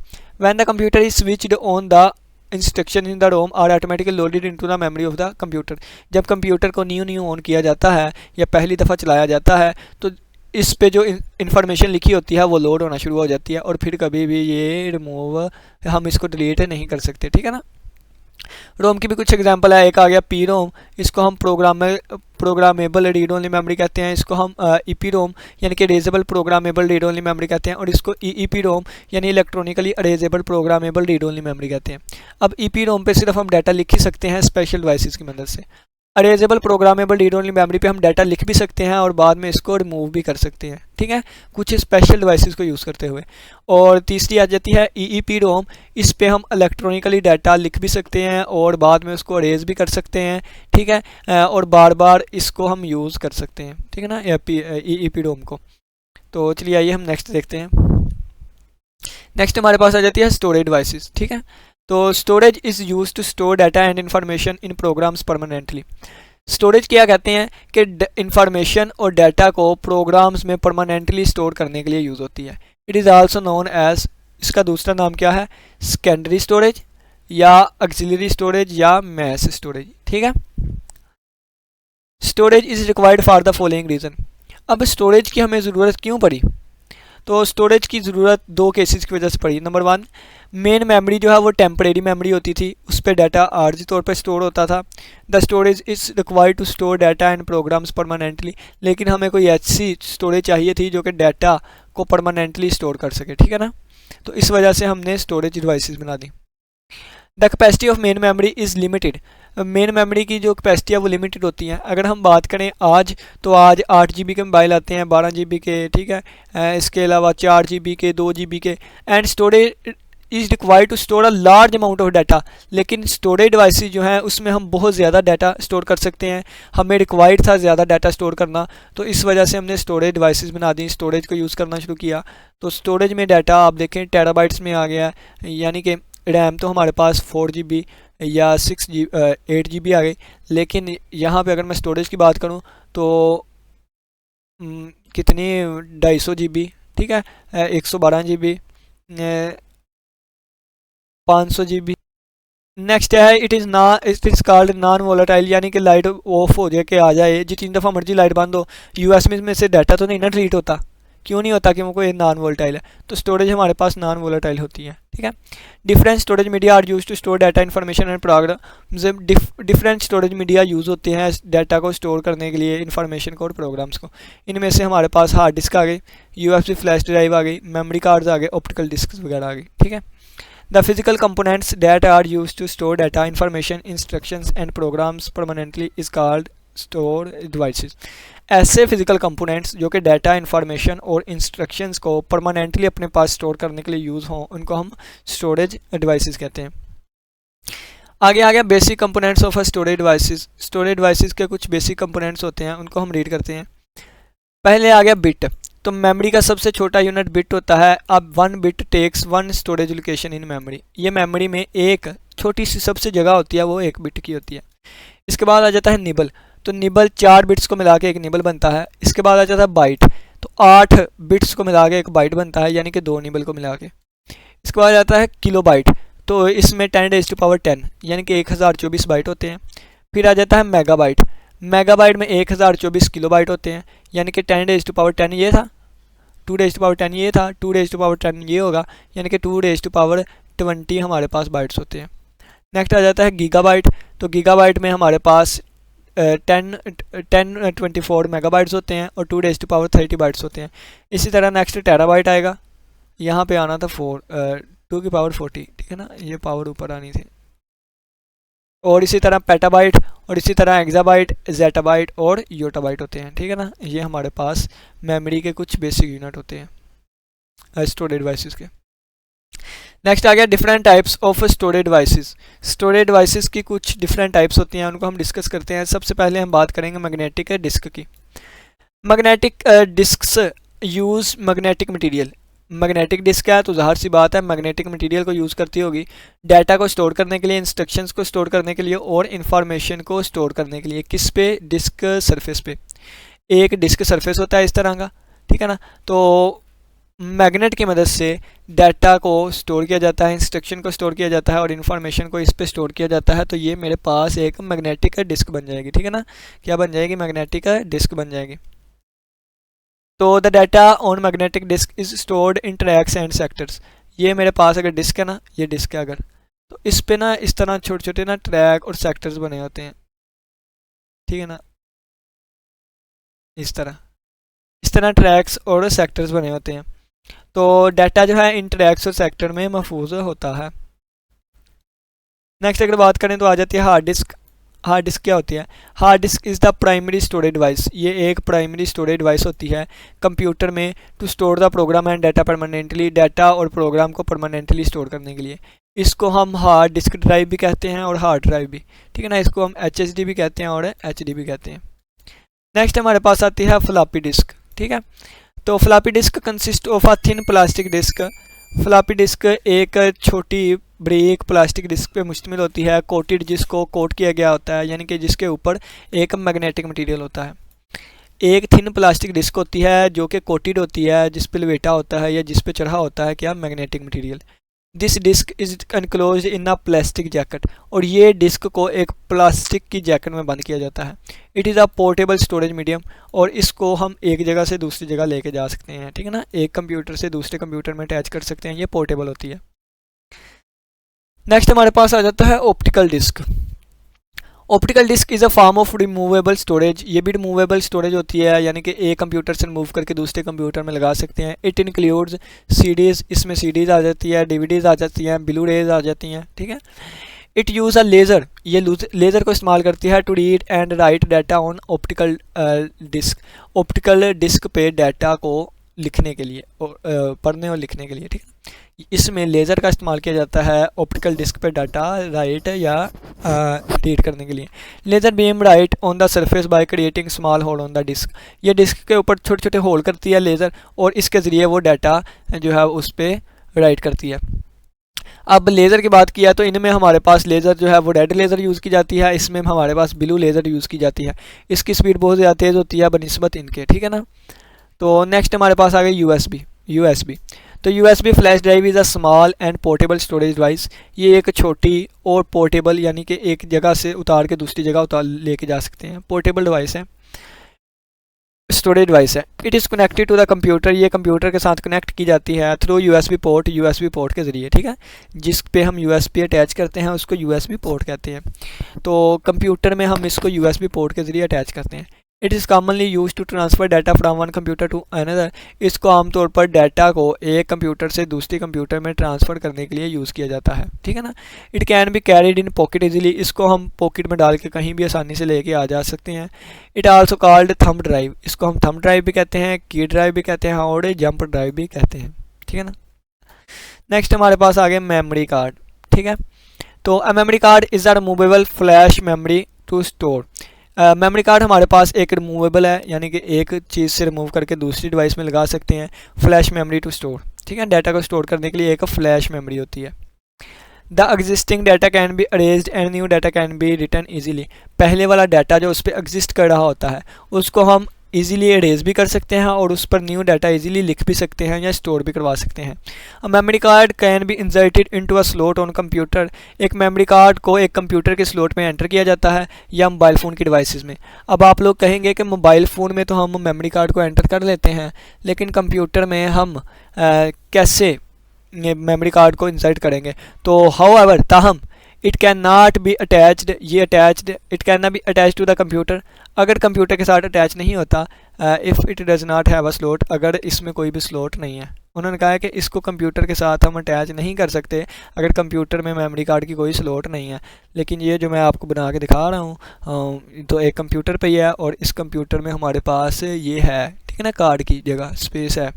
When the computer is switched on the instruction in the ROM are automatically loaded into the memory of the computer, जब कंप्यूटर को न्यू ऑन किया जाता है या पहली दफ़ा चलाया जाता है तो इस पे जो इन्फॉर्मेशन लिखी होती है वो लोड होना शुरू हो जाती है और फिर कभी भी ये रिमूव हम इसको डिलीट नहीं कर सकते, ठीक है ना। रोम की भी कुछ एग्जांपल है, एक आ गया पी रोम, इसको हम प्रोग्रामेबल रीड ओनली मेमोरी कहते हैं, इसको हम ईपी रोम यानी कि erasable programmable read only memory कहते हैं और इसको ईईपी रोम यानी electronically erasable programmable read only memory कहते हैं। अब ईपी रोम पे सिर्फ हम डाटा लिख ही सकते हैं स्पेशल डिवाइसेस की मदद से, अरेजेबल प्रोग्रामेबल रीड ओनली मेमोरी पे हम डाटा लिख भी सकते हैं और बाद में इसको रिमूव भी कर सकते हैं, ठीक है, कुछ स्पेशल डिवाइसेस को यूज़ करते हुए। और तीसरी आ जाती है ईईपी रोम, इस पे हम इलेक्ट्रॉनिकली डाटा लिख भी सकते हैं और बाद में उसको अरेज भी कर सकते हैं, ठीक है, और बार बार इसको हम यूज़ कर सकते हैं, ठीक है ना, ईईपी रोम को। तो चलिए आइए हम नेक्स्ट देखते हैं। नेक्स्ट हमारे पास आ जाती है स्टोरेज डिवाइसेस, ठीक है। तो storage is use to store data and information in programs permanently, storage क्या कहते हैं कि इंफॉर्मेशन और डाटा को प्रोग्राम्स में परमानेंटली स्टोर करने के लिए यूज़ होती है। It is also known as, इसका दूसरा नाम क्या है, सेकेंडरी स्टोरेज या ऑक्सिलरी स्टोरेज या मैस स्टोरेज, ठीक है। Storage is required for the following reason, अब स्टोरेज की हमें ज़रूरत क्यों पड़ी, तो स्टोरेज की ज़रूरत दो केसेस की वजह से पड़ी। नंबर वन, मेन मेमोरी जो है वो टेम्परेरी मेमोरी होती थी, उस पर डाटा आर्जी तौर पर स्टोर होता था। The storage is required to store data and programs permanently, लेकिन हमें कोई ऐसी स्टोरेज चाहिए थी जो कि डाटा को परमानेंटली स्टोर कर सके, ठीक है ना। तो इस वजह से हमने स्टोरेज डिवाइसेस बना दी। The capacity of main memory is limited, main memory की जो कैपेसिटी है वो लिमिटेड होती है। अगर हम बात करें आज तो आज 8 GB के मोबाइल आते हैं, 12 GB के, ठीक है, इसके अलावा 4 GB के, 2 GB के, and storage is required to store a large amount of data, लेकिन स्टोरेज डिवाइसेस जो हैं उसमें हम बहुत ज़्यादा डाटा स्टोर कर सकते हैं, हमें रिक्वायर्ड था ज़्यादा डाटा स्टोर करना, तो इस वजह से हमने स्टोरेज डिवाइसेस बना दी, स्टोरेज को यूज़ करना शुरू किया। तो स्टोरेज में डाटा आप देखें टेराबाइट्स में आ गया, यानी कि रैम तो हमारे पास 4 GB या 8 GB आ गई, लेकिन यहाँ पे अगर मैं स्टोरेज की बात करूँ तो कितनी 250 GB, ठीक है, 112 GB, 500 GB। नेक्स्ट है it is called non volatile, यानी कि लाइट ऑफ हो जाए कि आ जाए, जितनी दफ़ा मर्जी लाइट बंद हो, यूएसबी में से डाटा तो नहीं ना डिलीट होता, क्यों नहीं होता, क्योंकि ये नॉन वोलेटाइल है। तो स्टोरेज हमारे पास नॉन वोलेटाइल होती है, ठीक है। Different storage media are use to store data information and program. Different storage media use होते हैं डाटा को स्टोर करने के लिए, इन्फॉर्मेशन को और प्रोग्राम्स को। इनमें से हमारे पास हार्ड डिस्क आ गई, USB फ्लैश ड्राइव आ गई, मेमोरी कार्ड्स आ गए, ऑप्टिकल डिस्क वगैरह आ गई, ठीक है। The physical components that are use to store data information instructions and programs permanently is called store devices. ऐसे फिजिकल कंपोनेंट्स जो कि डाटा इन्फॉर्मेशन और इंस्ट्रक्शंस को परमानेंटली अपने पास स्टोर करने के लिए यूज़ हों, उनको हम स्टोरेज डिवाइसेस कहते हैं। आगे आ गया basic components of a storage devices. Storage devices के कुछ बेसिक कंपोनेंट्स होते हैं, उनको हम रीड करते हैं। पहले आ गया बिट। तो मेमोरी का सबसे छोटा यूनिट बिट होता है। अब 1 bit takes 1 storage location in memory. ये मेमोरी में एक छोटी सी सबसे जगह होती है, वो 1 बिट की होती है। इसके बाद आ जाता है निबल। तो निबल 4 बिट्स को मिला के एक निबल बनता है। इसके बाद आ जाता है बाइट। तो 8 बिट्स को मिला के एक बाइट बनता है, यानी कि 2 निबल को मिला के। इसके बाद आ जाता है किलो बाइट। तो इसमें 10⁻10 यानी कि 1024 बाइट होते हैं। फिर आ जाता है मेगाबाइट। मेगाबाइट में 1024 किलोबाइट होते हैं, यानी कि 10⁻10 ये था, 2⁻10 ये था, 2⁻10 ये होगा, यानी कि 2⁻20 हमारे पास बाइट्स होते हैं। नेक्स्ट आ जाता है गीगाबाइट। तो गीगाबाइट में हमारे पास 1024 मेगाबाइट्स होते हैं और 2⁻30 बाइट्स होते हैं। इसी तरह नेक्स्ट टेराबाइट आएगा। यहाँ पे आना था 2⁻40, ठीक है ना, ये पावर ऊपर आनी थी। और इसी तरह पेटाबाइट और इसी तरह एक्साबाइट, जेटाबाइट और योटाबाइट होते हैं, ठीक है ना। ये हमारे पास मेमोरी के कुछ बेसिक यूनिट होते हैं स्टोरेज डिवाइसेस के। नेक्स्ट आ गया different types of storage devices. Storage devices की कुछ डिफरेंट टाइप्स होती हैं, उनको हम डिस्कस करते हैं। सबसे पहले हम बात करेंगे मैग्नेटिक डिस्क की। Magnetic disks use magnetic material. Magnetic disk है तो ज़ाहिर सी बात है मैग्नेटिक मटेरियल को यूज़ करती होगी डाटा को स्टोर करने के लिए, इंस्ट्रक्शंस को स्टोर करने के लिए और इन्फॉर्मेशन को स्टोर करने के लिए। किस पे? डिस्क सरफेस पे। एक डिस्क सरफेस होता है इस तरह का, ठीक है ना। तो मैग्नेट की मदद से डाटा को स्टोर किया जाता है, इंस्ट्रक्शन को स्टोर किया जाता है और इन्फॉर्मेशन को इस पे स्टोर किया जाता है। तो ये मेरे पास एक मैग्नेटिक डिस्क बन जाएगी, ठीक है ना। क्या बन जाएगी? मैग्नेटिक डिस्क बन जाएगी। तो the data on magnetic disk is stored in tracks and sectors. ये मेरे पास अगर डिस्क है ना, ये डिस्क है अगर, तो इस पे ना इस तरह छोटे छोटे ना ट्रैक और सेक्टर्स बने होते हैं, ठीक है ना। इस तरह ट्रैक्स और सेक्टर्स बने होते हैं। तो डाटा जो है इन ट्रैक्स और सेक्टर में महफूज होता है। नेक्स्ट अगर बात करें तो आ जाती है हार्ड डिस्क। हार्ड डिस्क क्या होती है? Hard disk is the primary storage device. ये एक प्राइमरी स्टोरेज डिवाइस होती है कंप्यूटर में to store the program and data permanently. Data और प्रोग्राम को परमानेंटली स्टोर करने के लिए। इसको हम हार्ड डिस्क ड्राइव भी कहते हैं और हार्ड ड्राइव भी, ठीक है ना। इसको हम HDD भी कहते हैं और HD भी कहते हैं। नेक्स्ट हमारे पास आती है फ्लॉपी डिस्क, ठीक है। तो floppy disk consist of a thin plastic disk. Floppy disk एक छोटी ब्रेक प्लास्टिक डिस्क पे मुश्तमिल होती है, कोटेड, जिसको कोट किया गया होता है, यानी कि जिसके ऊपर एक मैग्नेटिक मटेरियल होता है। एक थिन प्लास्टिक डिस्क होती है जो कि कोटेड होती है, जिस पे लपेटा होता है या जिस पे चढ़ा होता है क्या? Magnetic material. This disk is enclose in a plastic jacket. और ये डिस्क को एक प्लास्टिक की जैकेट में बंद किया जाता है। It is a portable storage medium. और इसको हम एक जगह से दूसरी जगह लेके जा सकते हैं, ठीक है ना। एक कंप्यूटर से दूसरे कंप्यूटर में अटैच कर सकते हैं, ये पोर्टेबल होती है। नेक्स्ट हमारे पास आ जाता है optical disk. Optical disk is a form of removable storage. ये भी रिमूवेबल स्टोरेज होती है, यानी कि एक कंप्यूटर से रिमूव करके दूसरे कंप्यूटर में लगा सकते हैं। इट इंक्लूड्स CDs, इसमें CDs आ जाती है, DVDs आ जाती हैं, ब्लू रेज आ जाती हैं, ठीक है। It use a laser. ये लेज़र को इस्तेमाल करती है to read and write data on optical disk. Optical disk पे डाटा को लिखने के लिए, पढ़ने और लिखने के लिए, ठीक है। इसमें लेज़र का इस्तेमाल किया जाता है ऑप्टिकल डिस्क पे डाटा राइट या रीड करने के लिए। Laser beam write on the surface by creating small hole on the disk. ये डिस्क के ऊपर छोटे छोटे होल करती है लेज़र, और इसके ज़रिए वो डाटा जो है उस पर राइट करती है। अब लेज़र की बात किया तो इनमें हमारे पास लेज़र जो है वो रेड लेज़र यूज़ की जाती है, इसमें हमारे पास ब्लू लेज़र यूज़ की जाती है। इसकी स्पीड बहुत ज़्यादा तेज़ होती है बनिस्बत इनके, ठीक है ना। तो नेक्स्ट हमारे पास आ गया USB। तो USB flash drive is a small and portable storage device. ये एक छोटी और पोर्टेबल, यानी कि एक जगह से उतार के दूसरी जगह लेके जा सकते हैं, पोर्टेबल डिवाइस है। स्टोरेज डिवाइस है। It is connected to the computer, ये कंप्यूटर के साथ कनेक्ट की जाती है through USB port, USB port के ज़रिए, ठीक है। जिस पे हम यूएसबी अटैच करते हैं उसको यूएसबी पोर्ट कहते हैं। तो कंप्यूटर में हम इसको यूएसबी पोर्ट के ज़रिए अटैच करते हैं। It is commonly use to transfer data from one computer to another, इसको आमतौर पर डाटा को एक कंप्यूटर से दूसरे कंप्यूटर में ट्रांसफ़र करने के लिए यूज़ किया जाता है, ठीक है ना। It can be carried in pocket easily, इसको हम पॉकेट में डाल के कहीं भी आसानी से लेके आ जा सकते हैं। It also called thumb drive, इसको हम थंब ड्राइव भी कहते हैं, की ड्राइव भी कहते हैं और जंप ड्राइव भी कहते हैं, ठीक है ना। नेक्स्ट हमारे पास आ गया मेमोरी कार्ड, ठीक है। तो a memory card is a removable flash memory to store. Memory card हमारे पास एक रिमूवेबल है, यानी कि एक चीज़ से रिमूव करके दूसरी डिवाइस में लगा सकते हैं। फ्लैश मेमोरी टू स्टोर, ठीक है, डाटा को स्टोर करने के लिए एक फ्लैश मेमोरी होती है। The existing data can be erased and new data can be written easily, पहले वाला डाटा जो उस पर एग्जिस्ट कर रहा होता है उसको हम इजीली एरेज भी कर सकते हैं और उस पर न्यू डाटा इजीली लिख भी सकते हैं या स्टोर भी करवा सकते हैं। अ memory card can be inserted into a slot on computer, एक मेमोरी कार्ड को एक कंप्यूटर के स्लॉट में एंटर किया जाता है या मोबाइल फ़ोन की डिवाइसेस में। अब आप लोग कहेंगे कि मोबाइल फ़ोन में तो हम मेमोरी कार्ड को एंटर कर लेते हैं, लेकिन कंप्यूटर में हम कैसे मेमोरी कार्ड को इंसर्ट करेंगे? तो हाउएवर, ताहम, it can not be attached, ये attached, it can not be attach to the computer, अगर कंप्यूटर के साथ अटैच नहीं होता। If it does not have a slot, अगर इसमें कोई भी स्लॉट नहीं है। उन्होंने कहा है कि इसको कंप्यूटर के साथ हम अटैच नहीं कर सकते अगर कंप्यूटर में मेमोरी कार्ड की कोई स्लॉट नहीं है। लेकिन ये जो मैं आपको बना के दिखा रहा हूँ तो एक कंप्यूटर पे ही है और इस कंप्यूटर में हमारे पास ये है, ठीक है ना, कार्ड की जगह स्पेस है।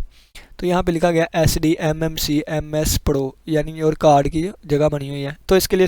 तो यहाँ पे लिखा गया SD MMC MS Pro, यानी और कार्ड की जगह बनी हुई है। तो इसके लिए